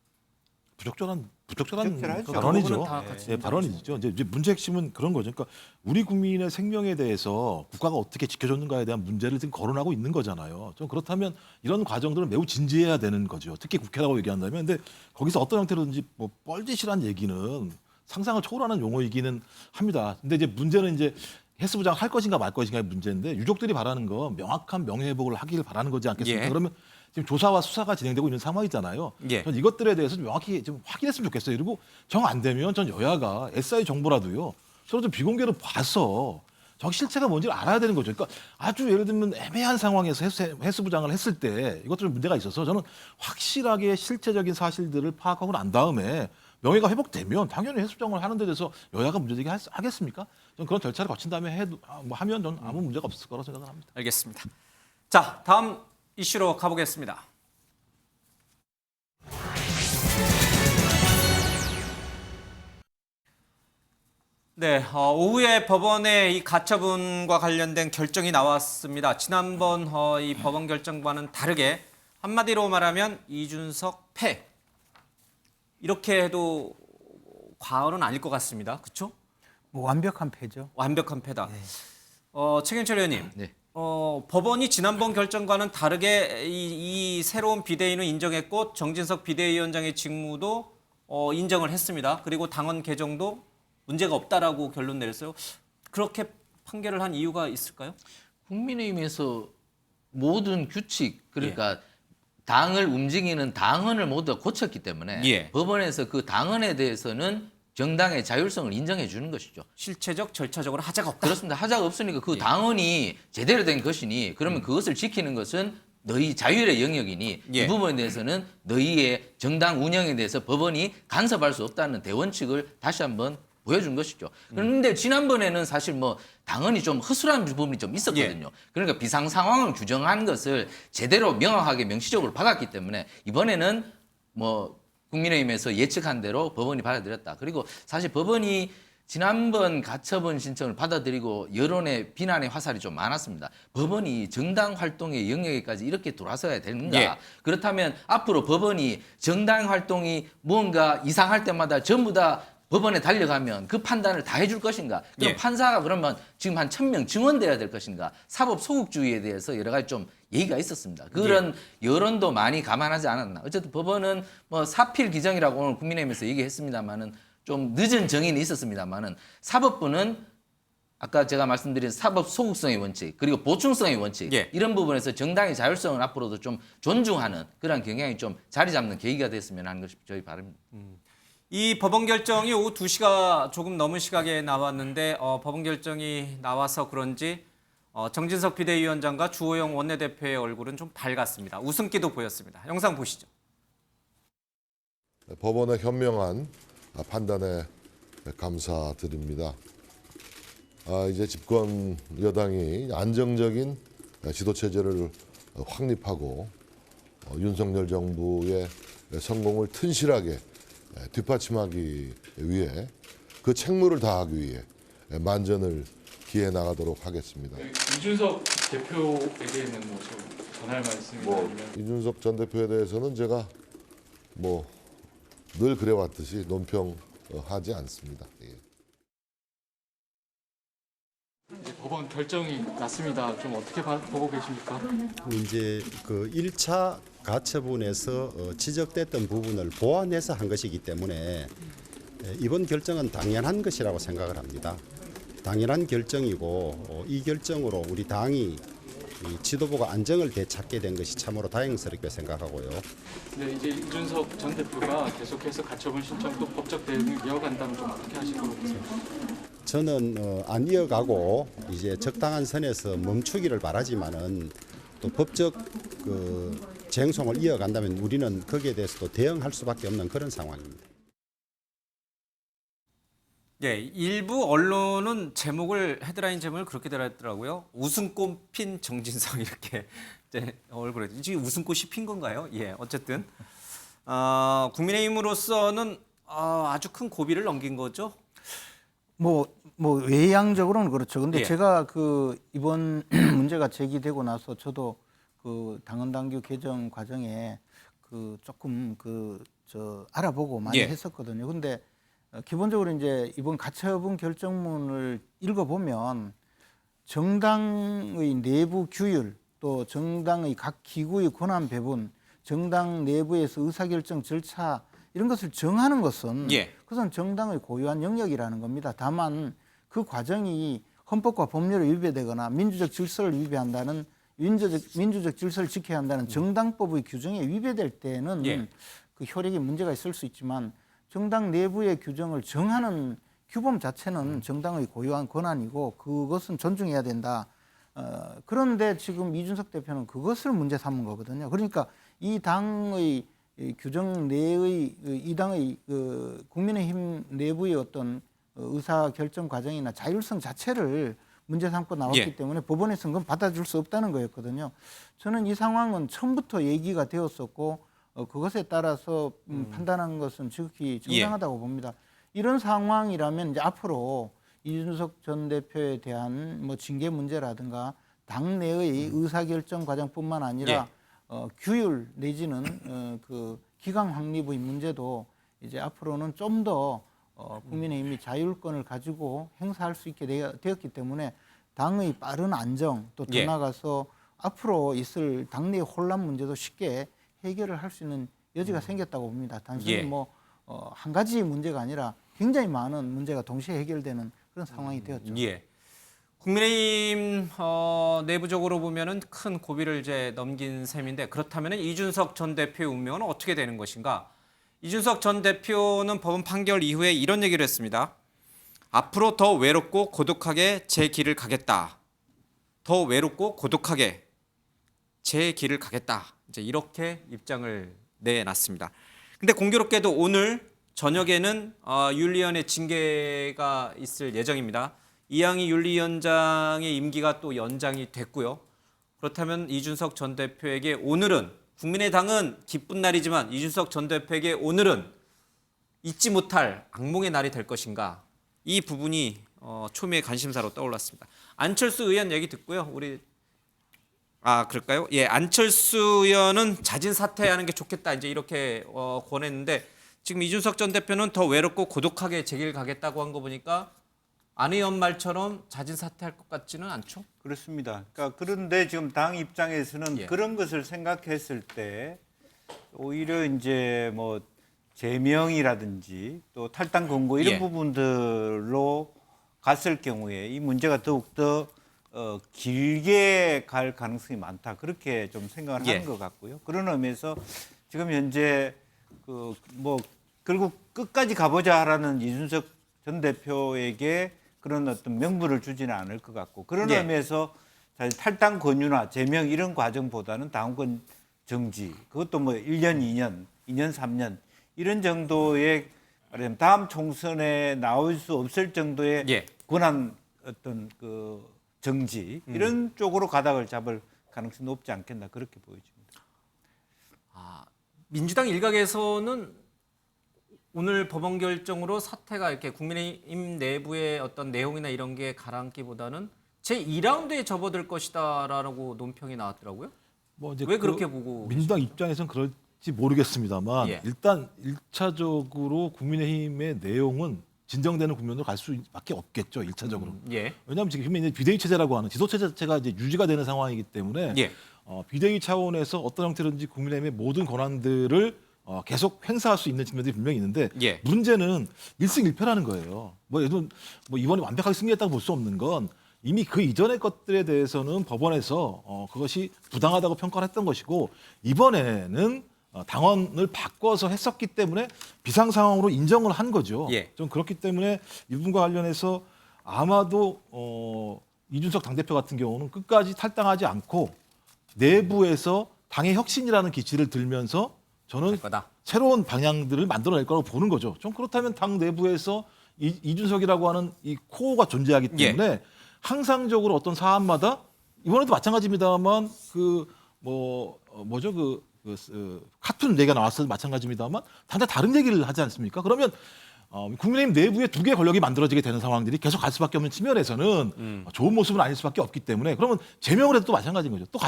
부적절한 부적절하죠. 발언이죠. 그거는 다 같이 예, 발언이죠. 이제 문제 핵심은 그런 거죠. 그러니까 우리 국민의 생명에 대해서 국가가 어떻게 지켜줬는가에 대한 문제를 지금 거론하고 있는 거잖아요. 좀 그렇다면 이런 과정들은 매우 진지해야 되는 거죠. 특히 국회라고 얘기한다면. 근데 거기서 어떤 형태로든지 뭐 뻘짓이란 얘기는 상상을 초월하는 용어이기는 합니다. 근데 이제 문제는 이제 해수부장 할 것인가 말 것인가의 문제인데 유족들이 바라는 건 명확한 명예회복을 하길 바라는 거지 않겠습니까? 예. 그러면 지금 조사와 수사가 진행되고 있는 상황이잖아요. 예. 전 이것들에 대해서 좀 명확히 좀 확인했으면 좋겠어요. 그리고 정 안 되면 전 여야가 SI 정보라도요. 서로 좀 비공개로 봐서 정확히 실체가 뭔지를 알아야 되는 거죠. 그러니까 아주 예를 들면 애매한 상황에서 해수부장을 했을 때 이것도 좀 문제가 있어서 저는 확실하게 실체적인 사실들을 파악하고 난 다음에 명예가 회복되면 당연히 해수부장을 하는 데 대해서 여야가 문제제기 하겠습니까? 저는 그런 절차를 거친 다음에 하면 전 아무 문제가 없을 거라고 생각을 합니다. 알겠습니다. 자, 다음 이슈로 가보겠습니다. 네, 오후에 법원의 이 가처분과 관련된 결정이 나왔습니다. 지난번 이 법원 결정과는 다르게 한마디로 말하면 이준석 패. 이렇게 해도 과언은 아닐 것 같습니다. 그렇죠? 뭐 완벽한 패죠. 완벽한 패다. 최경철 의원님. 네. 법원이 지난번 결정과는 다르게 이 새로운 비대위는 인정했고 정진석 비대위원장의 직무도 인정을 했습니다. 그리고 당원 개정도 문제가 없다라고 결론 내렸어요. 그렇게 판결을 한 이유가 있을까요? 국민의힘에서 모든 규칙 그러니까 당을 움직이는 당헌을 모두 다 고쳤기 때문에 예. 법원에서 그 당헌에 대해서는 정당의 자율성을 인정해 주는 것이죠. 실체적 절차적으로 하자가 없다. 그렇습니다. 하자가 없으니까 그 당헌이 제대로 된 것이니 그러면 그것을 지키는 것은 너희 자율의 영역이니 예. 이 부분에 대해서는 너희의 정당 운영에 대해서 법원이 간섭할 수 없다는 대원칙을 다시 한번 보여준 것이죠. 그런데 지난번에는 사실 뭐 당헌이 좀 허술한 부분이 좀 있었거든요. 그러니까 비상 상황을 규정한 것을 제대로 명확하게 명시적으로 박았기 때문에 이번에는 뭐 국민의힘에서 예측한 대로 법원이 받아들였다. 그리고 사실 법원이 지난번 가처분 신청을 받아들이고 여론의 비난의 화살이 좀 많았습니다. 법원이 정당 활동의 영역에까지 이렇게 돌아서야 되는가? 예. 그렇다면 앞으로 법원이 정당 활동이 무언가 이상할 때마다 전부 다 법원에 달려가면 그 판단을 다 해줄 것인가? 그럼 예. 판사가 그러면 지금 한 1,000명 증언돼야 될 것인가? 사법 소극주의에 대해서 여러 가지 좀 얘기가 있었습니다. 그런 여론도 많이 감안하지 않았나. 어쨌든 법원은 뭐 사필 기정이라고 오늘 국민의힘에서 얘기했습니다만은 좀 늦은 정의는 있었습니다만은 사법부는 아까 제가 말씀드린 사법 소극성의 원칙 그리고 보충성의 원칙 예. 이런 부분에서 정당의 자율성을 앞으로도 좀 존중하는 그런 경향이 좀 자리 잡는 계기가 됐으면 하는 것이 저희 바람입니다. 이 법원 결정이 오후 2시가 조금 넘은 시각에 나왔는데 법원 결정이 나와서 그런지 정진석 비대위원장과 주호영 원내대표의 얼굴은 좀 밝았습니다. 웃음기도 보였습니다. 영상 보시죠. 법원의 현명한 판단에 감사드립니다. 이제 집권 여당이 안정적인 지도 체제를 확립하고 윤석열 정부의 성공을 튼실하게 뒷받침하기 위해 그 책무를 다하기 위해 만전을 기해 나가도록 하겠습니다. 이준석 대표에게는 뭐 전할 말씀이 아니면 이준석 전 대표에 대해서는 제가 뭐 늘 그래왔듯이 논평하지 않습니다. 예. 이제 법원 결정이 났습니다. 좀 어떻게 보고 계십니까? 이제 그 1차 가처분에서 지적됐던 부분을 보완해서 한 것이기 때문에 이번 결정은 당연한 것이라고 생각을 합니다. 당연한 결정이고 이 결정으로 우리 당이 지도부가 안정을 되찾게 된 것이 참으로 다행스럽게 생각하고요. 네, 이제 이준석 전 대표가 계속해서 가처분 신청 또 법적 대응을 이어간다면 좀 어떻게 하실 거로 보세요? 저는 안 이어가고 이제 적당한 선에서 멈추기를 바라지만은 또 법적 쟁송을 이어간다면 우리는 거기에 대해서도 대응할 수밖에 없는 그런 상황입니다. 예, 일부 언론은 헤드라인 제목을 그렇게 달았더라고요. 웃음꽃 핀 정진석 이렇게 얼굴에 지금 웃음꽃이 핀 건가요? 예, 어쨌든 국민의힘으로서는 아주 큰 고비를 넘긴 거죠. 뭐 외양적으로는 그렇죠. 근데 예. 제가 이번 문제가 제기되고 나서 저도 당헌당규 개정 과정에 조금 알아보고 많이 예. 했었거든요. 근데 기본적으로 이제 이번 가처분 결정문을 읽어보면 정당의 내부 규율 또 정당의 각 기구의 권한 배분, 정당 내부에서 의사결정 절차 이런 것을 정하는 것은 그것은 정당의 고유한 영역이라는 겁니다. 다만 그 과정이 헌법과 법률에 위배되거나 민주적 질서를 위배한다는 민주적 질서를 지켜야 한다는 정당법의 규정에 위배될 때는 그 효력에 문제가 있을 수 있지만 정당 내부의 규정을 정하는 규범 자체는 정당의 고유한 권한이고 그것은 존중해야 된다. 그런데 지금 이준석 대표는 그것을 문제 삼은 거거든요. 그러니까 이 당의 규정 내의 이 당의 국민의힘 내부의 어떤 의사결정 과정이나 자율성 자체를 문제 삼고 나왔기 때문에 법원에서는 그건 받아줄 수 없다는 거였거든요. 저는 이 상황은 처음부터 얘기가 되었었고 그것에 따라서 판단한 것은 지극히 정당하다고 봅니다. 이런 상황이라면 이제 앞으로 이준석 전 대표에 대한 뭐 징계 문제라든가 당내의 의사결정 과정뿐만 아니라 규율 내지는 기강 확립의 문제도 이제 앞으로는 좀 더 국민의힘이 자율권을 가지고 행사할 수 있게 되었기 때문에 당의 빠른 안정 또 더 나아가서 앞으로 있을 당내 혼란 문제도 쉽게 해결을 할 수 있는 여지가 생겼다고 봅니다. 단순히 한 가지 문제가 아니라 굉장히 많은 문제가 동시에 해결되는 그런 상황이 되었죠. 예. 국민의힘 내부적으로 보면은 큰 고비를 이제 넘긴 셈인데 그렇다면 이준석 전 대표의 운명은 어떻게 되는 것인가? 이준석 전 대표는 법원 판결 이후에 이런 얘기를 했습니다. 앞으로 더 외롭고 고독하게 제 길을 가겠다. 더 외롭고 고독하게 제 길을 가겠다. 이제 이렇게 입장을 내놨습니다. 근데 공교롭게도 오늘 저녁에는 윤리위원회 징계가 있을 예정입니다. 이양희 윤리위원장의 임기가 또 연장이 됐고요. 그렇다면 이준석 전 대표에게 오늘은 국민의당은 기쁜 날이지만 이준석 전 대표에게 오늘은 잊지 못할 악몽의 날이 될 것인가? 이 부분이 초미의 관심사로 떠올랐습니다. 안철수 의원 얘기 듣고요. 그럴까요? 예, 안철수 의원은 자진 사퇴하는 게 좋겠다. 이제 이렇게 권했는데 지금 이준석 전 대표는 더 외롭고 고독하게 제 길 가겠다고 한 거 보니까 안 의원 말처럼 자진 사퇴할 것 같지는 않죠? 그렇습니다. 그러니까 그런데 지금 당 입장에서는 예. 그런 것을 생각했을 때 오히려 이제 뭐 제명이라든지 또 탈당 권고 이런 예. 부분들로 갔을 경우에 이 문제가 더욱더 길게 갈 가능성이 많다. 그렇게 좀 생각을 예. 하는 것 같고요. 그런 의미에서 지금 현재 결국 끝까지 가보자라는 이준석 전 대표에게 그런 어떤 명분을 주지는 않을 것 같고 그런 예. 의미에서 사실 탈당 권유나 제명 이런 과정보다는 당권 정지 그것도 뭐 1년, 2년, 3년 이런 정도의 말하자면 다음 총선에 나올 수 없을 정도의 예. 권한 어떤 그 정지 이런 쪽으로 가닥을 잡을 가능성이 높지 않겠나 그렇게 보여집니다. 민주당 일각에서는 오늘 법원 결정으로 사태가 이렇게 국민의힘 내부의 어떤 내용이나 이런 게 가라앉기보다는 제2라운드에 접어들 것이다라고 논평이 나왔더라고요. 뭐 이제 왜 그렇게 보고 민주당 입장에서는 그럴지 모르겠습니다만 예. 일단 1차적으로 국민의힘의 내용은 진정되는 국면으로 갈 수밖에 없겠죠. 1차적으로. 예. 왜냐하면 지금 이제 비대위 체제라고 하는 지도체 자체가 이제 유지가 되는 상황이기 때문에 예. 비대위 차원에서 어떤 형태로든지 국민의힘의 모든 권한들을 계속 행사할 수 있는 측면들이 분명히 있는데 예. 문제는 1승 1패라는 거예요. 뭐 예를 들면 뭐 이번에 완벽하게 승리했다고 볼 수 없는 건 이미 그 이전의 것들에 대해서는 법원에서 그것이 부당하다고 평가를 했던 것이고 이번에는 당원을 바꿔서 했었기 때문에 비상 상황으로 인정을 한 거죠. 예. 좀 그렇기 때문에 이 부분과 관련해서 아마도 이준석 당대표 같은 경우는 끝까지 탈당하지 않고 내부에서 당의 혁신이라는 기치를 들면서 저는 새로운 방향들을 만들어낼 거라고 보는 거죠. 좀 그렇다면 당 내부에서 이준석이라고 하는 이 코어가 존재하기 때문에 항상적으로 어떤 사안마다 이번에도 마찬가지입니다만 카툰 얘기가 나왔어도 마찬가지입니다만 다른 얘기를 하지 않습니까? 그러면 국민의힘 내부에 두 개의 권력이 만들어지게 되는 상황들이 계속 갈 수밖에 없는 측면에서는 좋은 모습은 아닐 수밖에 없기 때문에 그러면 제명을 해도 또 마찬가지인 거죠. 또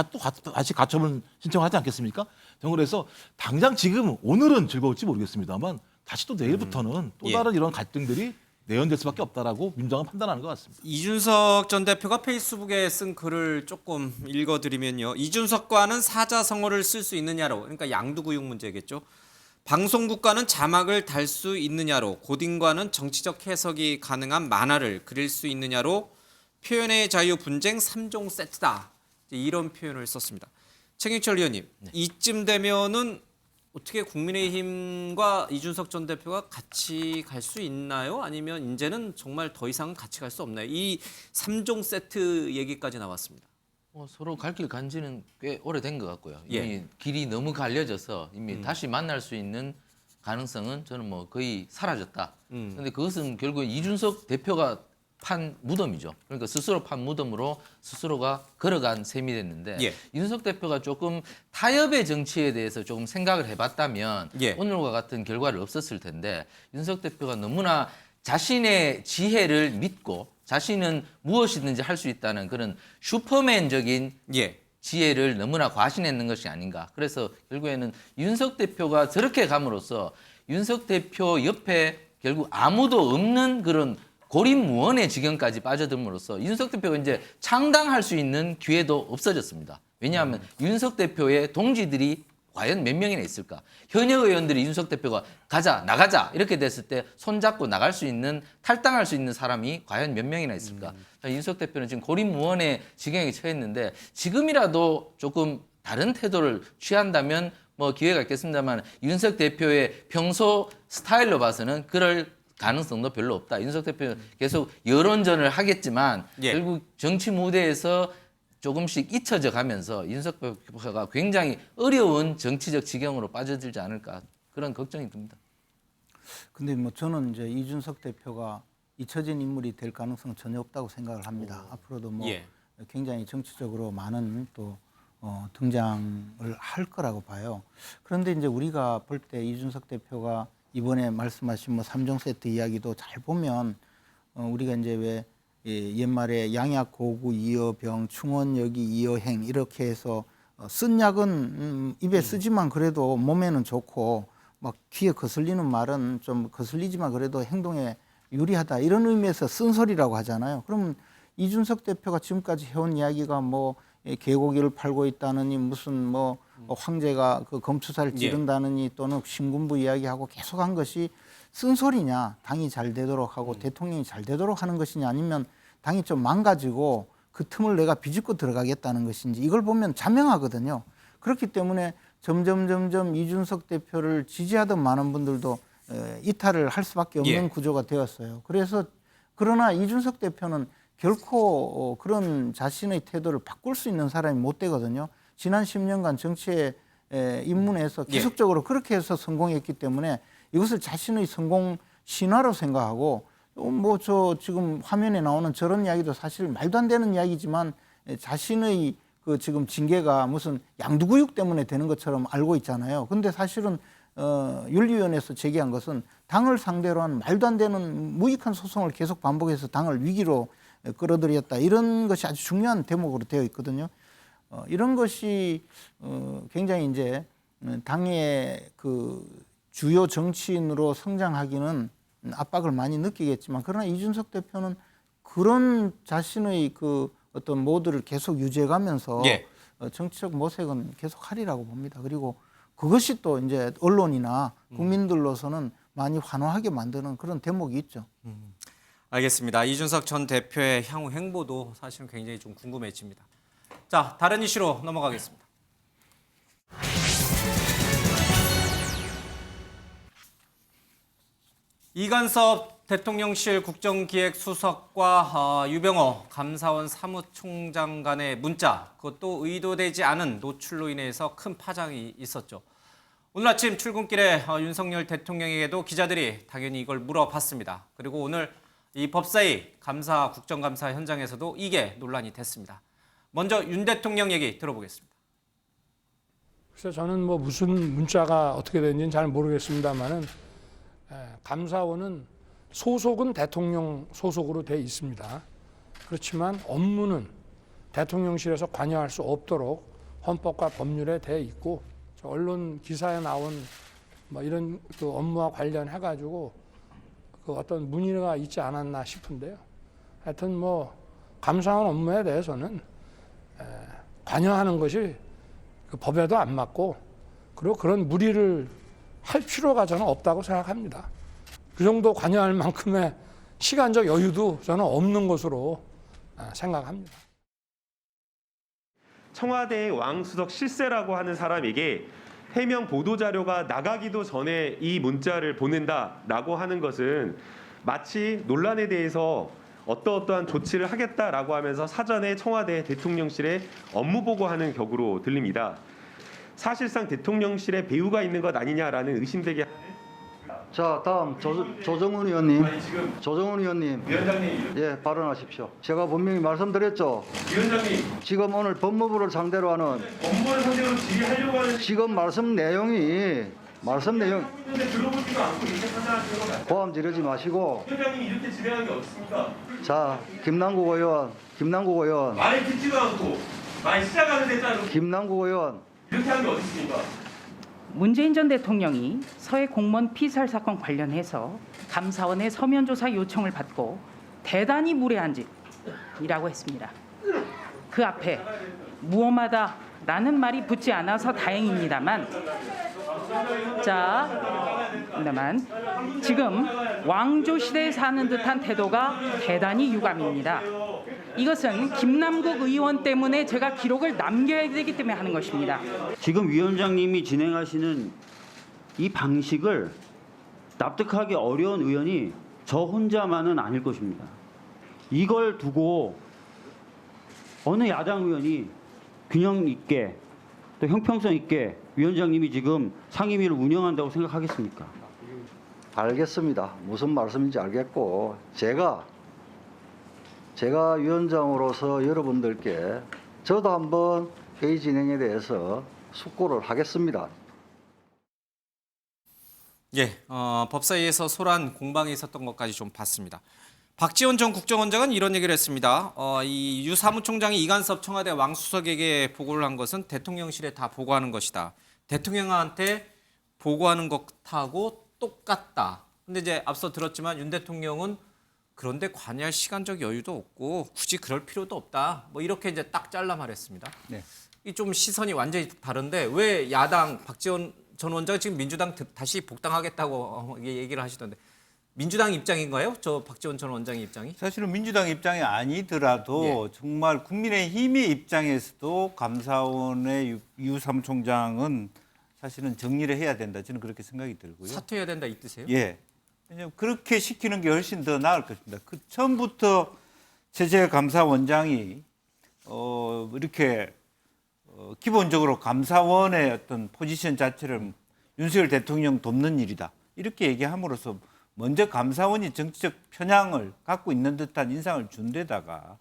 다시 가처분 신청을 하지 않겠습니까? 그래서 당장 지금 오늘은 즐거울지 모르겠습니다만 다시 또 내일부터는 또 다른 이런 갈등들이 내연될 수밖에 없다라고 민주당은 판단하는 것 같습니다. 이준석 전 대표가 페이스북에 쓴 글을 조금 읽어드리면요. 이준석과는 사자성어를 쓸 수 있느냐로, 그러니까 양두구육 문제겠죠. 방송국과는 자막을 달 수 있느냐로, 고딩과는 정치적 해석이 가능한 만화를 그릴 수 있느냐로 표현의 자유 분쟁 3종 세트다. 이런 표현을 썼습니다. 최경철 의원님, 이쯤 되면은 어떻게 국민의힘과 이준석 전 대표가 같이 갈 수 있나요? 아니면 이제는 정말 더 이상은 같이 갈 수 없나요? 이 3종 세트 얘기까지 나왔습니다. 서로 갈 길 간 지는 꽤 오래된 것 같고요. 이미 예. 길이 너무 갈려져서 이미 다시 만날 수 있는 가능성은 저는 뭐 거의 사라졌다. 그런데 그것은 결국 이준석 대표가 판 무덤이죠. 그러니까 스스로 판 무덤으로 스스로가 걸어간 셈이 됐는데 예. 이준석 대표가 조금 타협의 정치에 대해서 조금 생각을 해봤다면 예. 오늘과 같은 결과를 없었을 텐데 이준석 대표가 너무나 자신의 지혜를 믿고 자신은 무엇이든지 할 수 있다는 그런 슈퍼맨적인 지혜를 너무나 과신했는 것이 아닌가. 그래서 결국에는 윤석 대표가 저렇게 감으로써 윤석 대표 옆에 결국 아무도 없는 그런 고립무원의 지경까지 빠져들므로써 윤석 대표가 이제 창당할 수 있는 기회도 없어졌습니다. 왜냐하면 윤석 대표의 동지들이 과연 몇 명이나 있을까? 현역 의원들이 이준석 대표가 가자 나가자 이렇게 됐을 때 손잡고 나갈 수 있는 탈당할 수 있는 사람이 과연 몇 명이나 있을까? 이준석 대표는 지금 고립무원의 지경에 처했는데 지금이라도 조금 다른 태도를 취한다면 뭐 기회가 있겠습니다만 이준석 대표의 평소 스타일로 봐서는 그럴 가능성도 별로 없다. 이준석 대표는 계속 여론전을 하겠지만 결국 정치 무대에서 조금씩 잊혀져 가면서 이준석 대표가 굉장히 어려운 정치적 지경으로 빠져들지 않을까 그런 걱정이 듭니다. 근데 뭐 저는 이제 이준석 대표가 잊혀진 인물이 될 가능성은 전혀 없다고 생각을 합니다. 앞으로도 뭐 굉장히 정치적으로 많은 또 등장을 할 거라고 봐요. 그런데 이제 우리가 볼 때 이준석 대표가 이번에 말씀하신 뭐 3종 세트 이야기도 잘 보면 우리가 이제 왜 옛말에 양약 고구 이어병 충원여기 이어행 이렇게 해서 쓴 약은 입에 쓰지만 그래도 몸에는 좋고 막 귀에 거슬리는 말은 좀 거슬리지만 그래도 행동에 유리하다 이런 의미에서 쓴소리라고 하잖아요. 그러면 이준석 대표가 지금까지 해온 이야기가 뭐 개고기를 팔고 있다느니 무슨 뭐 황제가 그 검투사를 찌른다느니 또는 신군부 이야기하고 계속한 것이 쓴소리냐, 당이 잘 되도록 하고 대통령이 잘 되도록 하는 것이냐, 아니면 당이 좀 망가지고 그 틈을 내가 비집고 들어가겠다는 것인지, 이걸 보면 자명하거든요. 그렇기 때문에 점점 이준석 대표를 지지하던 많은 분들도 이탈을 할 수밖에 없는 구조가 되었어요. 그래서 그러나 이준석 대표는 결코 그런 자신의 태도를 바꿀 수 있는 사람이 못 되거든요. 지난 10년간 정치에 입문해서 계속적으로 그렇게 해서 성공했기 때문에 이것을 자신의 성공 신화로 생각하고, 뭐 저 지금 화면에 나오는 저런 이야기도 사실 말도 안 되는 이야기지만 자신의 그 지금 징계가 무슨 양두구육 때문에 되는 것처럼 알고 있잖아요. 근데 사실은 윤리위원회에서 제기한 것은 당을 상대로 한 말도 안 되는 무익한 소송을 계속 반복해서 당을 위기로 끌어들였다, 이런 것이 아주 중요한 대목으로 되어 있거든요. 이런 것이 굉장히 이제 당의 그 주요 정치인으로 성장하기는 압박을 많이 느끼겠지만, 그러나 이준석 대표는 그런 자신의 그 어떤 모드를 계속 유지해가면서 정치적 모색은 계속 하리라고 봅니다. 그리고 그것이 또 이제 언론이나 국민들로서는 많이 환호하게 만드는 그런 대목이 있죠. 알겠습니다. 이준석 전 대표의 향후 행보도 사실은 굉장히 좀 궁금해집니다. 자, 다른 이슈로 넘어가겠습니다. 이관섭 대통령실 국정기획수석과 유병호 감사원 사무총장 간의 문자, 그것도 의도되지 않은 노출로 인해서 큰 파장이 있었죠. 오늘 아침 출근길에 윤석열 대통령에게도 기자들이 당연히 이걸 물어봤습니다. 그리고 오늘 이 법사위 국정감사 현장에서도 이게 논란이 됐습니다. 먼저 윤 대통령 얘기 들어보겠습니다. 그래서 저는 뭐 무슨 문자가 어떻게 됐는지는 잘 모르겠습니다만은 감사원은 소속은 대통령 소속으로 돼 있습니다. 그렇지만 업무는 대통령실에서 관여할 수 없도록 헌법과 법률에 돼 있고, 언론 기사에 나온 뭐 이런 그 업무와 관련해 가지고 그 어떤 문의가 있지 않았나 싶은데요. 하여튼 뭐 감사원 업무에 대해서는 관여하는 것이 그 법에도 안 맞고, 그리고 그런 무리를 할 필요가 저는 없다고 생각합니다. 그 정도 관여할 만큼의 시간적 여유도 저는 없는 것으로 생각합니다. 청와대의 왕수석 실세라고 하는 사람에게 해명 보도자료가 나가기도 전에 이 문자를 보낸다라고 하는 것은 마치 논란에 대해서 어떠한 조치를 하겠다라고 하면서 사전에 청와대 대통령실에 업무 보고하는 격으로 들립니다. 사실상 대통령실에 배후가 있는 것 아니냐라는 의심되게 하는. 자, 다음 조정훈 의원님. 조정훈 의원님. 위원장님. 예, 발언하십시오. 제가 분명히 말씀드렸죠. 위원장님. 지금 오늘 법무부를 상대로 하는. 법무부를 상대로 질의하려고 하는. 지금 말씀 내용. 있는데 들어보지도 않고 이렇게 판단하시는 건 맞죠? 고함 지르지 마시고. 위원장님이 이렇게 진행하는 게 어딨습니까? 자, 김남국 의원. 말 듣지도 않고 말 시작하는 데도 김남국 의원. 이렇게 하는 게 어딨습니까? 문재인 전 대통령이 서해 공무원 피살 사건 관련해서 감사원의 서면 조사 요청을 받고 대단히 무례한 짓이라고 했습니다. 그 앞에 무엄하다, 라는 말이 붙지 않아서 다행입니다만 지금 왕조 시대에 사는 듯한 태도가 대단히 유감입니다. 이것은 김남국 의원 때문에 제가 기록을 남겨야 되기 때문에 하는 것입니다. 지금 위원장님이 진행하시는 이 방식을 납득하기 어려운 의원이 저 혼자만은 아닐 것입니다. 이걸 두고 어느 야당 의원이 균형 있게 또 형평성 있게 위원장님이 지금 상임위를 운영한다고 생각하겠습니까? 알겠습니다. 무슨 말씀인지 알겠고 제가 위원장으로서 여러분들께 저도 한번 회의 진행에 대해서 숙고를 하겠습니다. 예, 법사위에서 소란 공방이 있었던 것까지 좀 봤습니다. 박지원 전 국정원장은 이런 얘기를 했습니다. 이 유 사무총장이 이간섭 청와대 왕수석에게 보고를 한 것은 대통령실에 다 보고하는 것이다. 대통령한테 보고하는 것하고 똑같다. 근데 이제 앞서 들었지만 윤 대통령은 그런데 관여할 시간적 여유도 없고 굳이 그럴 필요도 없다. 뭐 이렇게 이제 딱 잘라 말했습니다. 네. 이 좀 시선이 완전히 다른데 왜 야당 박지원 전 원장 지금 민주당 다시 복당하겠다고 얘기를 하시던데 민주당 입장인가요? 저 박지원 전 원장의 입장이? 사실은 민주당 입장이 아니더라도 정말 국민의힘의 입장에서도 감사원의 유 사무총장은 사실은 정리를 해야 된다. 저는 그렇게 생각이 들고요. 사퇴해야 된다 이 뜻이에요? 예. 왜냐하면 그렇게 시키는 게 훨씬 더 나을 것입니다. 그 처음부터 최재 감사원장이 이렇게 기본적으로 감사원의 어떤 포지션 자체를 윤석열 대통령 돕는 일이다. 이렇게 얘기함으로써 먼저 감사원이 정치적 편향을 갖고 있는 듯한 인상을 준 데다가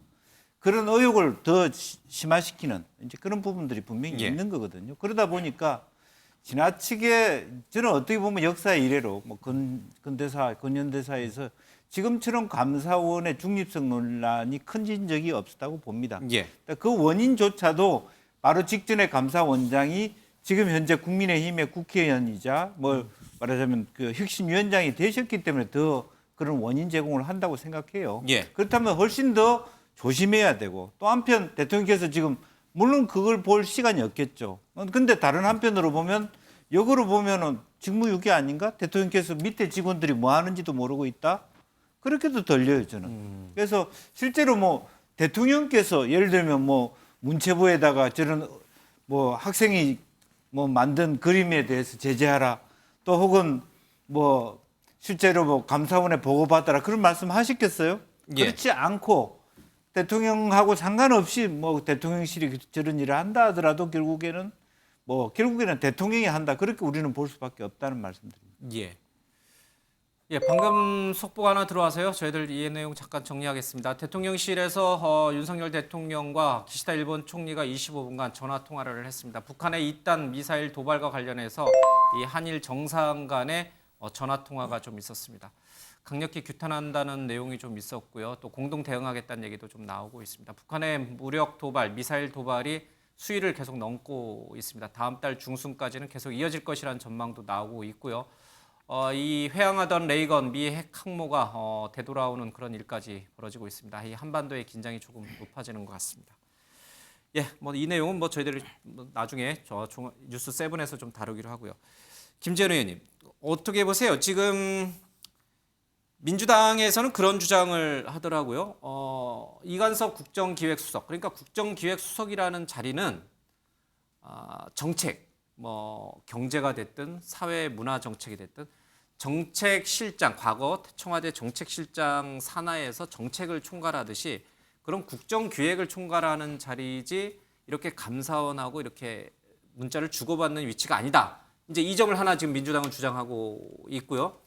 그런 의혹을 더 심화시키는 이제 그런 부분들이 분명히 있는 거거든요. 그러다 보니까 지나치게 저는 어떻게 보면 역사의 이래로 뭐 근현대사에서 지금처럼 감사원의 중립성 논란이 커진 적이 없었다고 봅니다. 그 원인조차도 바로 직전에 감사원장이 지금 현재 국민의힘의 국회의원이자 뭐 말하자면 그 혁신위원장이 되셨기 때문에 더 그런 원인 제공을 한다고 생각해요. 그렇다면 훨씬 더 조심해야 되고 또 한편 대통령께서 지금 물론 그걸 볼 시간이 없겠죠. 근데 다른 한편으로 보면 역으로 보면은 직무유기 아닌가? 대통령께서 밑에 직원들이 뭐 하는지도 모르고 있다? 그렇게도 들려요, 저는. 그래서 실제로 뭐 대통령께서 예를 들면 뭐 문체부에다가 저런 뭐 학생이 뭐 만든 그림에 대해서 제재하라. 또 혹은 뭐 실제로 뭐 감사원에 보고받아라. 그런 말씀 하셨겠어요? 그렇지 않고 대통령하고 상관없이 뭐 대통령실이 저런 일을 한다 하더라도 결국에는 대통령이 한다. 그렇게 우리는 볼 수밖에 없다는 말씀드립니다. 방금 속보가 하나 들어와서요. 저희들 이 내용 잠깐 정리하겠습니다. 대통령실에서 윤석열 대통령과 기시다 일본 총리가 25분간 전화 통화를 했습니다. 북한의 이딴 미사일 도발과 관련해서 이 한일 정상 간의 전화 통화가 좀 있었습니다. 강력히 규탄한다는 내용이 좀 있었고요. 또 공동 대응하겠다는 얘기도 좀 나오고 있습니다. 북한의 무력 도발, 미사일 도발이 수위를 계속 넘고 있습니다. 다음 달 중순까지는 계속 이어질 것이라는 전망도 나오고 있고요. 이 회항하던 레이건 미 핵 항모가 되돌아오는 그런 일까지 벌어지고 있습니다. 이 한반도의 긴장이 조금 높아지는 것 같습니다. 뭐 이 내용은 뭐 저희들이 나중에 뉴스 7에서 좀 다루기로 하고요. 김재현 의원님 어떻게 보세요? 지금 민주당에서는 그런 주장을 하더라고요. 이간섭 국정기획수석, 그러니까 국정기획수석이라는 자리는 정책, 뭐 경제가 됐든 사회 문화 정책이 됐든 정책실장, 과거 청와대 정책실장 산하에서 정책을 총괄하듯이 그런 국정기획을 총괄하는 자리지 이렇게 감사원하고 이렇게 문자를 주고받는 위치가 아니다. 이제 이 점을 하나 지금 민주당은 주장하고 있고요.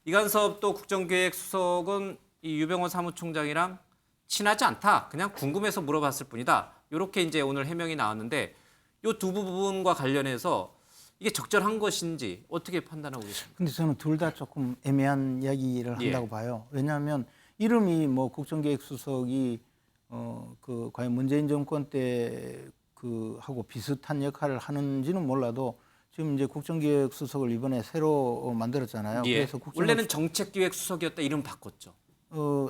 이간섭 또 국정기획수석은 이 유병원 사무총장이랑 친하지 않다. 그냥 궁금해서 물어봤을 뿐이다. 이렇게 이제 오늘 해명이 나왔는데 이 두 부분과 관련해서 이게 적절한 것인지 어떻게 판단하고 계십니까? 근데 저는 둘 다 조금 애매한 이야기를 한다고 봐요. 왜냐하면 이름이 뭐 국정기획수석이 그 과연 문재인 정권 때 그 하고 비슷한 역할을 하는지는 몰라도 지금 이제 국정기획수석을 이번에 새로 만들었잖아요. 그래서 원래는 정책기획수석이었다 이름 바꿨죠.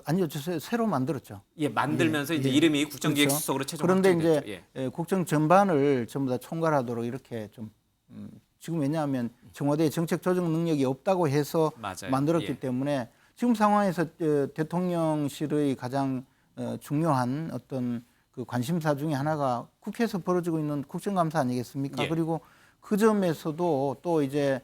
아니요, 새로 만들었죠. 예, 만들면서 이제 이름이 국정기획수석으로 최종 그런데 확정이 이제 됐죠. 예, 국정 전반을 전부 다 총괄하도록 이렇게 좀 지금 왜냐하면 청와대에 정책 조정 능력이 없다고 해서 맞아요. 만들었기 예. 때문에 지금 상황에서 대통령실의 가장 중요한 어떤 그 관심사 중에 하나가 국회에서 벌어지고 있는 국정감사 아니겠습니까? 예. 그리고 그 점에서도 또 이제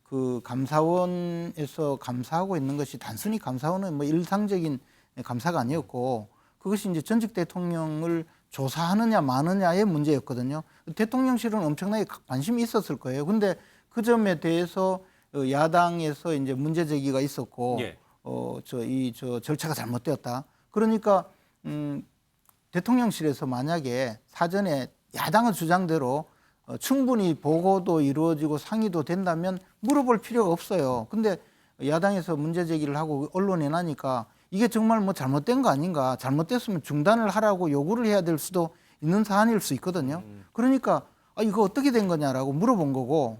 그 감사원에서 감사하고 있는 것이 단순히 감사원은 뭐 일상적인 감사가 아니었고 그것이 이제 전직 대통령을 조사하느냐 마느냐의 문제였거든요. 대통령실은 엄청나게 관심이 있었을 거예요. 근데 그 점에 대해서 야당에서 이제 문제 제기가 있었고 예. 저 절차가 잘못되었다. 그러니까 대통령실에서 만약에 사전에 야당의 주장대로 충분히 보고도 이루어지고 상의도 된다면 물어볼 필요가 없어요. 근데 야당에서 문제 제기를 하고 언론에 나니까 이게 정말 뭐 잘못된 거 아닌가, 잘못됐으면 중단을 하라고 요구를 해야 될 수도 있는 사안일 수 있거든요. 그러니까 이거 어떻게 된 거냐라고 물어본 거고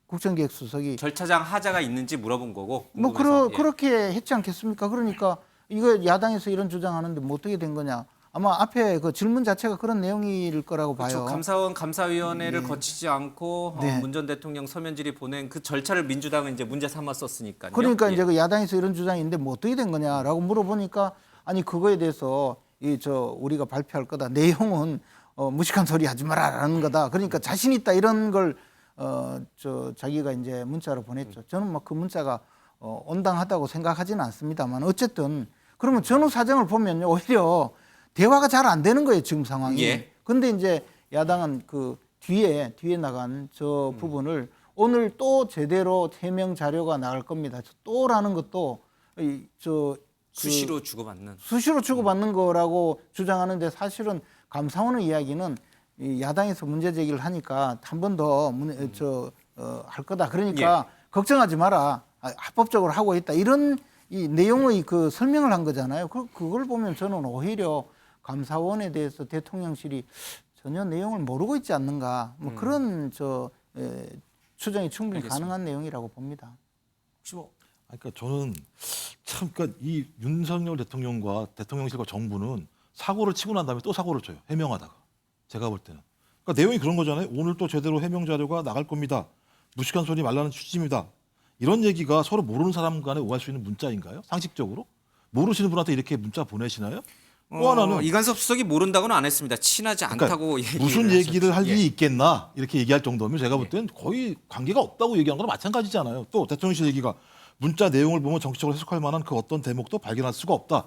국정기획수석이 절차상 하자가 있는지 물어본 거고. 뭐 궁금해서. 예. 그렇게 했지 않겠습니까? 그러니까 이거 야당에서 이런 주장하는데 뭐 어떻게 된 거냐? 아마 앞에 그 질문 자체가 그런 내용일 거라고 봐요. 그렇죠. 감사원 감사위원회를 거치지 않고 네. 문 전 대통령 서면질이 보낸 그 절차를 민주당은 이제 문제 삼았었으니까요. 그러니까 예. 이제 그 야당에서 이런 주장이 있는데 뭐 어떻게 된 거냐라고 물어보니까 아니 그거에 대해서 우리가 발표할 거다. 내용은 무식한 소리 하지 마라라는 거다. 그러니까 자신 있다 이런 걸 자기가 이제 문자로 보냈죠. 저는 뭐 그 문자가 온당하다고 생각하지는 않습니다만 어쨌든 그러면 전후 사정을 보면요 오히려 대화가 잘 안 되는 거예요 지금 상황이. 예. 근데 이제 야당은 그 뒤에 나간 저 부분을 오늘 또 제대로 해명 자료가 나갈 겁니다. 또라는 것도 수시로 주고받는. 수시로 주고받는 거라고 주장하는데 사실은 감사원의 이야기는 이 야당에서 문제 제기를 하니까 한 번 더 할 거다. 그러니까 걱정하지 마라. 합법적으로 하고 있다. 이런 이 내용의 그 설명을 한 거잖아요. 그걸 보면 저는 오히려 감사원에 대해서 대통령실이 전혀 내용을 모르고 있지 않는가. 뭐 그런 추정이 충분히 알겠습니다. 가능한 내용이라고 봅니다. 혹시 뭐 그러니까 저는 참 그러니까 이 윤석열 대통령과 대통령실과 정부는 사고를 치고 난 다음에 또 사고를 쳐요. 해명하다가. 제가 볼 때는. 그러니까 내용이 그런 거잖아요. 오늘 또 제대로 해명 자료가 나갈 겁니다. 무식한 소리 말라는 취지입니다. 이런 얘기가 서로 모르는 사람 간에 오갈 수 있는 문자인가요? 상식적으로? 모르시는 분한테 이렇게 문자 보내시나요? 또 하나는 이관섭 수석이 모른다고는 안 했습니다. 친하지 않다고 그러니까 무슨 얘기를 할 예. 일이 있겠나 이렇게 얘기할 정도면 제가 볼 때는 거의 관계가 없다고 얘기한 거랑 마찬가지잖아요. 또 대통령실 얘기가 문자 내용을 보면 정치적으로 해석할 만한 그 어떤 대목도 발견할 수가 없다.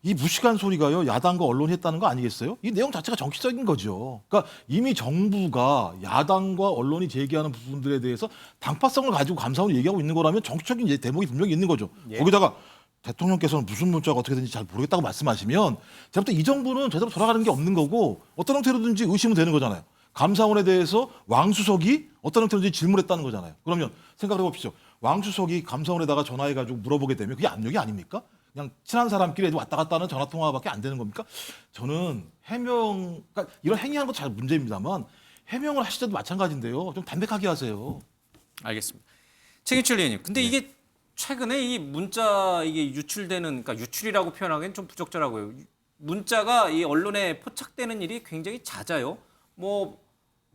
이 무식한 소리가요 야당과 언론이 했다는 거 아니겠어요? 이 내용 자체가 정치적인 거죠. 그러니까 이미 정부가 야당과 언론이 제기하는 부분들에 대해서 당파성을 가지고 감사원이 얘기하고 있는 거라면 정치적인 대목이 분명히 있는 거죠. 예. 거기다가 대통령께서는 무슨 문자가 어떻게 되는지 잘 모르겠다고 말씀하시면 제가 볼 때 이 정부는 제대로 돌아가는 게 없는 거고 어떤 형태로든지 의심은 되는 거잖아요. 감사원에 대해서 왕수석이 어떤 형태로든지 질문했다는 거잖아요. 그러면 생각을 해봅시오. 왕수석이 감사원에다가 전화해가지고 물어보게 되면 그게 압력이 아닙니까? 그냥 친한 사람끼리 왔다 갔다 하는 전화 통화밖에 안 되는 겁니까? 저는 그러니까 이런 행위하는 것도 잘 문제입니다만 해명을 하실 때도 마찬가지인데요. 좀 담백하게 하세요. 알겠습니다. 최기철 의원님, 근데 이게 최근에 이 문자 이게 유출되는, 그러니까 유출이라고 표현하기엔 좀 부적절하고요. 문자가 이 언론에 포착되는 일이 굉장히 잦아요. 뭐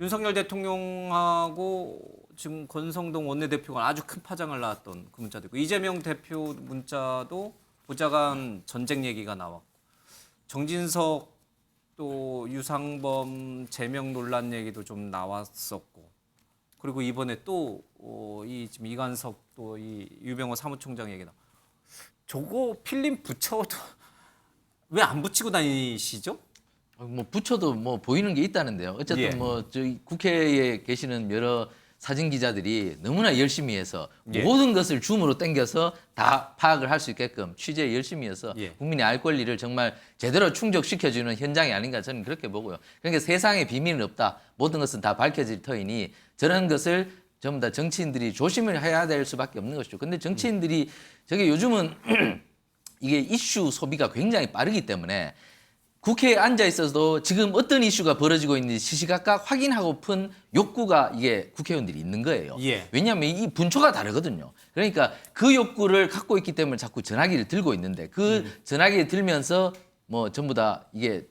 윤석열 대통령하고 지금 권성동 원내대표가 아주 큰 파장을 낳았던 그 문자도 있고 이재명 대표 문자도 보좌관 전쟁 얘기가 나왔고 정진석 또 유상범 제명 논란 얘기도 좀 나왔었고 그리고 이번에 또 이 지금 이관석 또 이 유병호 사무총장 얘기나 저거 필름 붙여도 왜 안 붙이고 다니시죠? 뭐 붙여도 뭐 보이는 게 있다는데요. 어쨌든 예. 뭐 저희 국회에 계시는 여러 사진 기자들이 너무나 열심히 해서 예. 모든 것을 줌으로 당겨서 다 파악을 할 수 있게끔 취재에 열심히 해서 예. 국민의 알 권리를 정말 제대로 충족시켜주는 현장이 아닌가 저는 그렇게 보고요. 그러니까 세상에 비밀은 없다. 모든 것은 다 밝혀질 터이니 저런 것을 전부 다 정치인들이 조심을 해야 될 수밖에 없는 것이죠. 근데 정치인들이 저게 요즘은 이게 이슈 소비가 굉장히 빠르기 때문에 국회에 앉아 있어도 지금 어떤 이슈가 벌어지고 있는지 시시각각 확인하고픈 욕구가 이게 국회의원들이 있는 거예요. 예. 왜냐하면 이 분초가 다르거든요. 그러니까 그 욕구를 갖고 있기 때문에 자꾸 전화기를 들고 있는데 그 전화기를 들면서 뭐 전부 다 이게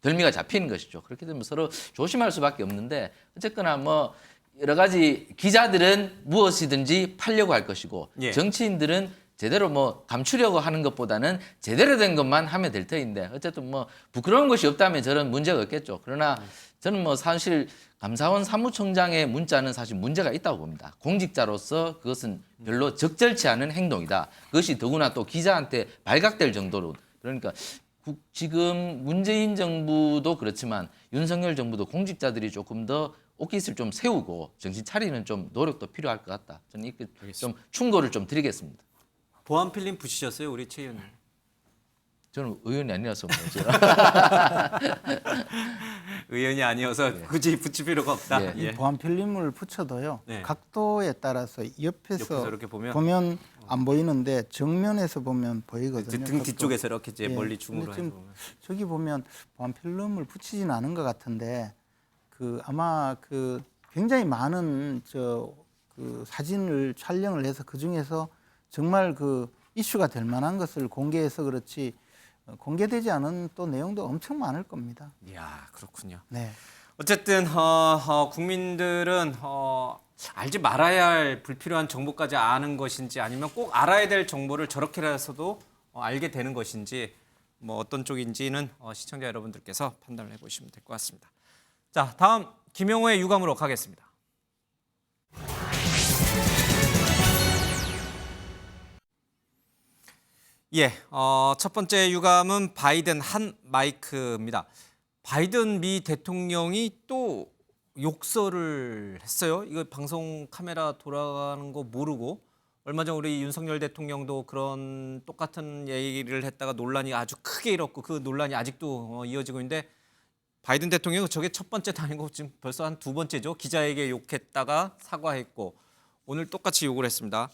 덜미가 잡히는 것이죠. 그렇게 되면 서로 조심할 수밖에 없는데 어쨌거나 뭐 여러 가지 기자들은 무엇이든지 팔려고 할 것이고 예. 정치인들은 제대로 뭐 감추려고 하는 것보다는 제대로 된 것만 하면 될 터인데 어쨌든 뭐 부끄러운 것이 없다면 저는 문제가 없겠죠. 그러나 저는 뭐 사실 감사원 사무총장의 문자는 사실 문제가 있다고 봅니다. 공직자로서 그것은 별로 적절치 않은 행동이다. 그것이 더구나 또 기자한테 발각될 정도로 그러니까 지금 문재인 정부도 그렇지만 윤석열 정부도 공직자들이 조금 더 옷깃을 좀 세우고 정신 차리는 좀 노력도 필요할 것 같다. 저는 이렇게 좀 충고를 좀 드리겠습니다. 보안 필름 붙이셨어요, 우리 최 의원님? 저는 의원이 아니라서 뭐죠. 의원이 아니어서 굳이 붙일 필요가 없다. 예. 예. 보안 필름을 붙여도요. 네. 각도에 따라서 옆에서 이렇게 보면 안 보이는데 정면에서 보면 보이거든요. 등 뒤쪽에서 이렇게 이제 예. 멀리 줌으로 근데 지금 해보면. 저기 보면 보안 필름을 붙이진 않은 것 같은데 그 아마 그 굉장히 많은 그 사진을 촬영을 해서 그 중에서 정말 그 이슈가 될 만한 것을 공개해서 그렇지 공개되지 않은 또 내용도 엄청 많을 겁니다. 이야, 그렇군요. 네. 어쨌든 국민들은 알지 말아야 할 불필요한 정보까지 아는 것인지 아니면 꼭 알아야 될 정보를 저렇게라서도 알게 되는 것인지 뭐 어떤 쪽인지는 시청자 여러분들께서 판단을 해보시면 될 것 같습니다. 자, 다음 김용호의 유감으로 가겠습니다. 예, 첫 번째 유감은 바이든 한 마이크입니다. 바이든 미 대통령이 또 욕설을 했어요. 이거 방송 카메라 돌아가는 거 모르고 얼마 전 우리 윤석열 대통령도 그런 똑같은 얘기를 했다가 논란이 아주 크게 일었고 그 논란이 아직도 이어지고 있는데 바이든 대통령은 저게 첫 번째도 아니고 지금 벌써 한 두 번째죠. 기자에게 욕했다가 사과했고 오늘 똑같이 욕을 했습니다.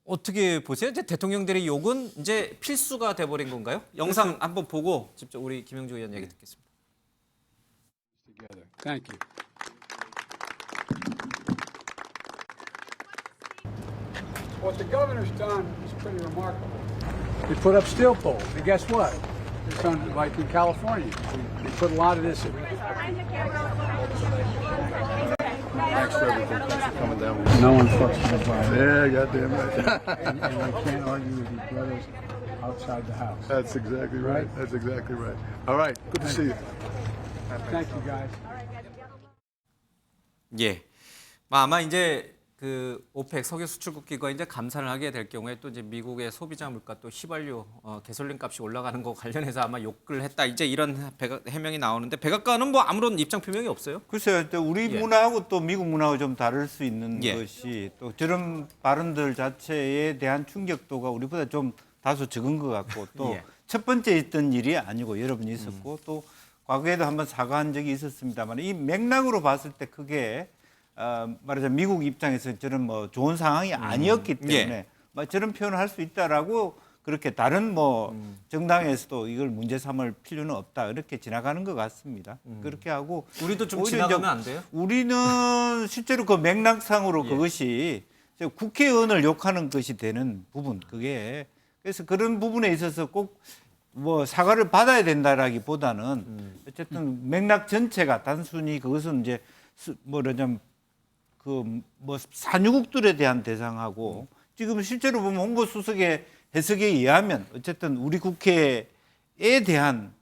어떻게 보세요? 이제 대통령들의 욕은 이제 필수가 돼버린 건가요? 영상 한번 보고 직접 우리 김영주 의원 얘기 듣겠습니다. Thank you. What the governor's done is pretty remarkable. He put up steel poles, and guess what? It's done like in California. They put a lot of this. Thanks for everything. Thanks for coming down. No one fucks with the Yeah, goddamn right. and you can't argue with your brothers outside the house. That's exactly right. That's exactly right. All right. Good to see you. Thank you, guys. 예, 아마 이제 그 오펙 석유 수출국기가 이제 감산을 하게 될 경우에 또 이제 미국의 소비자 물가 또 휘발유 가솔린 값이 올라가는 거 관련해서 아마 욕을 했다 이제 이런 해명이 나오는데 백악관은 뭐 아무런 입장 표명이 없어요. 글쎄요, 우리 문화하고 또 미국 문화하고 좀 다를 수 있는 예. 것이 또 저런 발언들 자체에 대한 충격도가 우리보다 좀 다소 적은 것 같고 또 첫 번째 있던 일이 아니고 여러 번 있었고 또 과거에도 한번 사과한 적이 있었습니다만 이 맥락으로 봤을 때 그게 말하자면 미국 입장에서 저런 뭐 좋은 상황이 아니었기 때문에 뭐 저런 표현을 할 수 있다라고 그렇게 다른 뭐 정당에서도 이걸 문제 삼을 필요는 없다 이렇게 지나가는 것 같습니다. 그렇게 하고 우리도 좀 지나가면 안 돼요? 우리는 실제로 그 맥락상으로 그것이 국회의원을 욕하는 것이 되는 부분 그게 그래서 그런 부분에 있어서 꼭 뭐 사과를 받아야 된다라기보다는 어쨌든 맥락 전체가 단순히 그것은 이제 뭐냐면 그 뭐 산유국들에 대한 대상하고 지금 실제로 보면 홍보수석의 해석에 의하면 어쨌든 우리 국회에 대한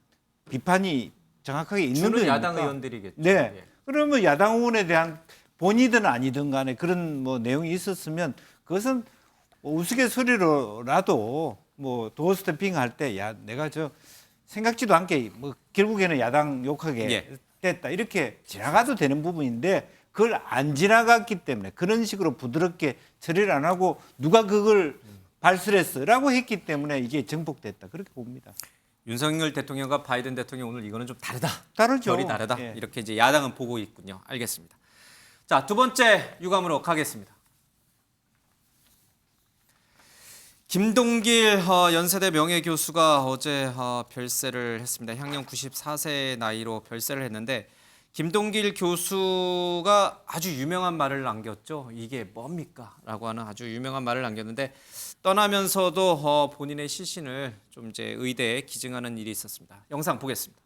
비판이 정확하게 있는 주는 거니까. 야당 의원들이겠죠. 네. 예. 그러면 야당 의원에 대한 본이든 아니든 간에 그런 뭐 내용이 있었으면 그것은 우스갯소리로라도 뭐 도어 스탬핑 할 때 야 내가 저 생각지도 않게 뭐 결국에는 야당 욕하게 됐다 이렇게 지나가도 되는 부분인데 그걸 안 지나갔기 때문에 그런 식으로 부드럽게 처리를 안 하고 누가 그걸 발설했어라고 했기 때문에 이게 정복됐다 그렇게 봅니다. 윤석열 대통령과 바이든 대통령 오늘 이거는 좀 다르다. 다르죠. 결이 다르다. 예. 이렇게 이제 야당은 보고 있군요. 알겠습니다. 자, 두 번째 유감으로 가겠습니다. 김동길 연세대 명예교수가 어제 별세를 했습니다. 향년 94세의 나이로 별세를 했는데 김동길 교수가 아주 유명한 말을 남겼죠. 이게 뭡니까? 라고 하는 아주 유명한 말을 남겼는데 떠나면서도 본인의 시신을 좀 이제 의대에 기증하는 일이 있었습니다. 영상 보겠습니다.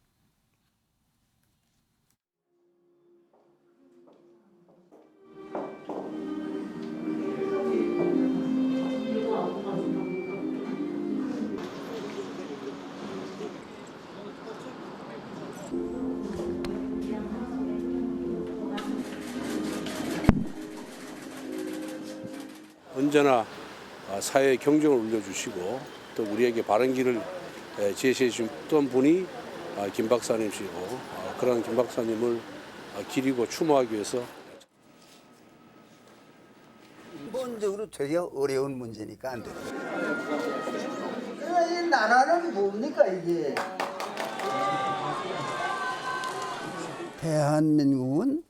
언제나 사회의 경종을 울려주시고 또 우리에게 바른 길을 제시해 주셨던 분이 김 박사님이시고 그런 김 박사님을 기리고 추모하기 위해서 기본적으로 되게 어려운 문제니까 안 돼요. 이 나라는 뭡니까 이게? 대한민국은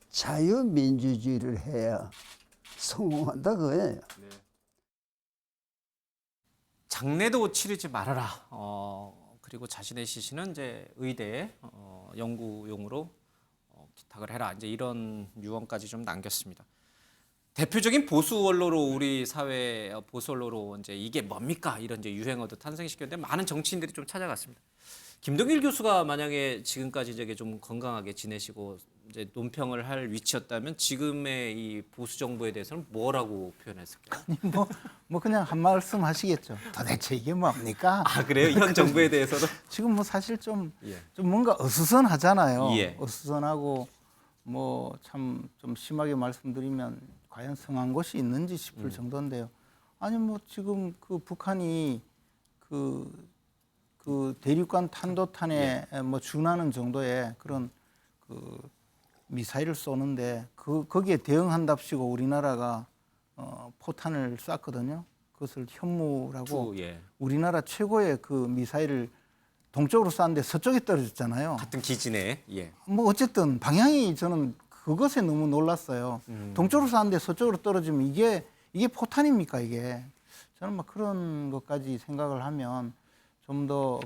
자유민주주의를 해야 성공한다 그거예요. 장례도 치르지 말아라. 그리고 자신의 시신은 이제 의대에 연구용으로 기탁을 해라. 이제 이런 유언까지 좀 남겼습니다. 대표적인 보수 언로로 우리 사회 보수 언로로 이제 이게 뭡니까 이런 이제 유행어도 탄생시켰는데 많은 정치인들이 좀 찾아갔습니다. 김동길 교수가 만약에 지금까지 이제 좀 건강하게 지내시고 이제 논평을 할 위치였다면 지금의 이 보수 정부에 대해서는 뭐라고 표현했을까요? 아니 뭐 그냥 한 말씀 하시겠죠. 도대체 이게 뭡니까? 아 그래요? 현 정부에 대해서도 지금 뭐 사실 좀 뭔가 어수선하잖아요. 예. 어수선하고 뭐 참 좀 심하게 말씀드리면 과연 성한 것이 있는지 싶을 정도인데요. 아니 뭐 지금 그 북한이 그 대륙간 탄도탄에 뭐 준하는 정도의 그런 그 미사일을 쏘는데 거기에 대응한답시고 우리나라가 포탄을 쐈거든요. 그것을 현무라고 우리나라 최고의 그 미사일을 동쪽으로 쐈는데 서쪽에 떨어졌잖아요. 같은 기진에. 뭐 어쨌든 방향이 저는 그것에 너무 놀랐어요. 동쪽으로 쐈는데 서쪽으로 떨어지면 이게 포탄입니까 이게? 저는 막 그런 것까지 생각을 하면 좀 더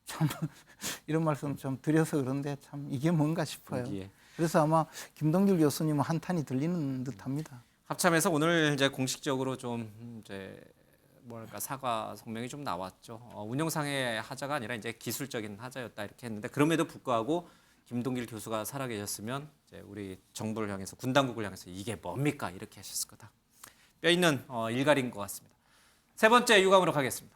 참 이런 말씀 좀 드려서 그런데 참 이게 뭔가 싶어요. 그래서 아마 김동길 교수님은 한탄이 들리는 듯합니다. 합참에서 오늘 이제 공식적으로 좀 이제 뭐랄까 사과 성명이 좀 나왔죠. 운영상의 하자가 아니라 이제 기술적인 하자였다 이렇게 했는데 그럼에도 불구하고 김동길 교수가 살아계셨으면 이제 우리 정부를 향해서 군 당국을 향해서 이게 뭡니까 이렇게 하셨을 거다. 뼈 있는 일갈인 것 같습니다. 세 번째 유감으로 가겠습니다.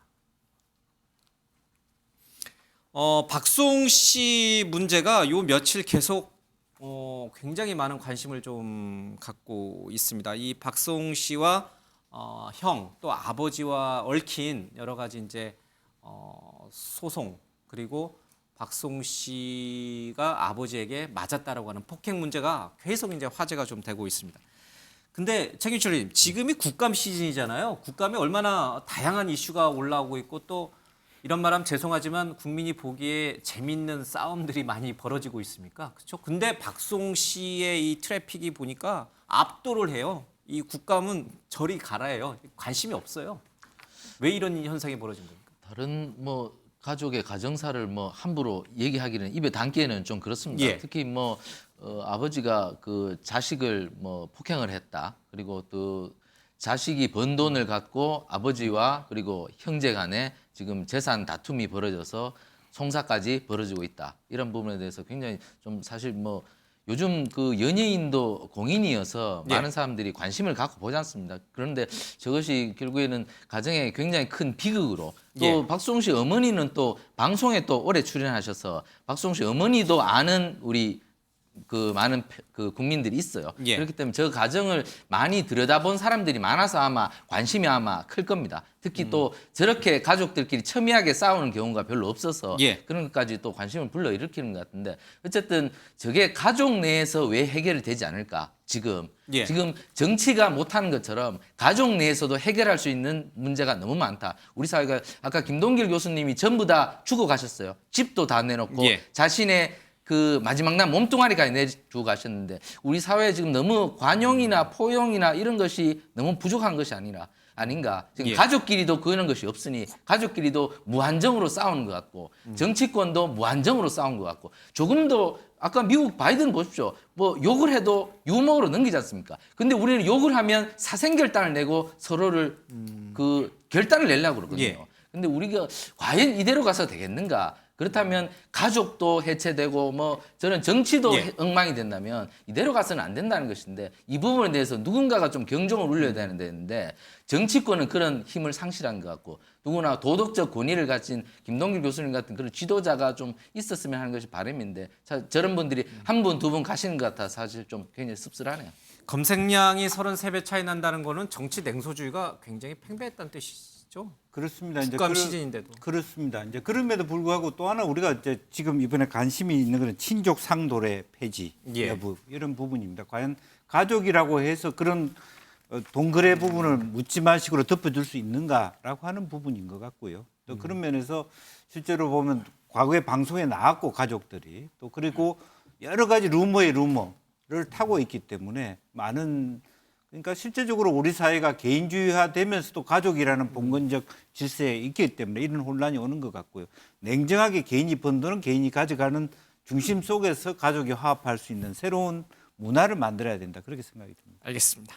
박송 씨 문제가 요 며칠 계속 굉장히 많은 관심을 좀 갖고 있습니다. 이 박송 씨와 형 또 아버지와 얽힌 여러 가지 이제 소송 그리고 박송 씨가 아버지에게 맞았다라고 하는 폭행 문제가 계속 이제 화제가 좀 되고 있습니다. 근데 최gin철님 지금이 국감 시즌이잖아요. 국감에 얼마나 다양한 이슈가 올라오고 있고 또 이런 말하면 죄송하지만 국민이 보기에 재밌는 싸움들이 많이 벌어지고 있습니까? 그렇죠? 근데 박송 씨의 이 트래픽이 보니까 압도를 해요. 이 국감은 저리 가라예요. 관심이 없어요. 왜 이런 현상이 벌어진 겁니까? 다른 뭐 가족의 가정사를 뭐 함부로 얘기하기는 입에 담기에는 좀 그렇습니다. 특히 뭐 아버지가 그 자식을 뭐 폭행을 했다. 그리고 또 자식이 번 돈을 갖고 아버지와 그리고 형제 간에 지금 재산 다툼이 벌어져서 송사까지 벌어지고 있다. 이런 부분에 대해서 굉장히 좀 사실 뭐 요즘 그 연예인도 공인이어서 많은 사람들이 관심을 갖고 보지 않습니다. 그런데 저것이 결국에는 가정에 굉장히 큰 비극으로 또 박송 씨 어머니는 또 방송에 또 오래 출연하셔서 박송 씨 어머니도 아는 우리 그 많은 그 국민들이 있어요. 그렇기 때문에 저 가정을 많이 들여다본 사람들이 많아서 아마 관심이 아마 클 겁니다. 특히 또 저렇게 가족들끼리 첨예하게 싸우는 경우가 별로 없어서 그런 것까지 또 관심을 불러일으키는 것 같은데 어쨌든 저게 가족 내에서 왜 해결이 되지 않을까? 지금 정치가 못하는 것처럼 가족 내에서도 해결할 수 있는 문제가 너무 많다. 우리 사회가 아까 김동길 교수님이 전부 다 죽어가셨어요. 집도 다 내놓고 자신의 그 마지막 날 몸뚱아리까지 내주고 가셨는데 우리 사회에 지금 너무 관용이나 포용이나 이런 것이 너무 부족한 것이 아닌가. 지금 예. 가족끼리도 그런 것이 없으니 가족끼리도 무한정으로 싸우는 것 같고 정치권도 무한정으로 싸운 것 같고 조금 더 아까 미국 바이든 보십시오. 뭐 욕을 해도 유머로 넘기지 않습니까? 근데 우리는 욕을 하면 사생결단을 내고 서로를 그 결단을 내려고 그러거든요. 예. 근데 우리가 과연 이대로 가서 되겠는가? 그렇다면 가족도 해체되고 뭐 저는 정치도 예. 엉망이 된다면 이대로 가서는 안 된다는 것인데 이 부분에 대해서 누군가가 좀 경종을 울려야 되는데 정치권은 그런 힘을 상실한 것 같고 누구나 도덕적 권위를 가진 김동길 교수님 같은 그런 지도자가 좀 있었으면 하는 것이 바람인데 저런 분들이 한 분, 두 분 가시는 것 같아서 사실 좀 굉장히 씁쓸하네요. 검색량이 33배 차이 난다는 거는 정치 냉소주의가 굉장히 팽배했다는 뜻이죠. 그렇습니다. 이제 국감 시즌인데도. 그렇습니다. 이제 그럼에도 불구하고 또 하나 우리가 이제 지금 이번에 관심이 있는 것은 친족 상도례 폐지 예. 여부 이런 부분입니다. 과연 가족이라고 해서 그런 동거래 부분을 묻지마식으로 덮어줄 수 있는가라고 하는 부분인 것 같고요. 또 그런 면에서 실제로 보면 과거에 방송에 나왔고 가족들이 또 그리고 여러 가지 루머를 타고 있기 때문에 많은 그러니까 실제적으로 우리 사회가 개인주의화되면서도 가족이라는 봉건적 질서에 있기 때문에 이런 혼란이 오는 것 같고요. 냉정하게 개인이 번 돈은 개인이 가져가는 중심 속에서 가족이 화합할 수 있는 새로운 문화를 만들어야 된다. 그렇게 생각이 듭니다. 알겠습니다.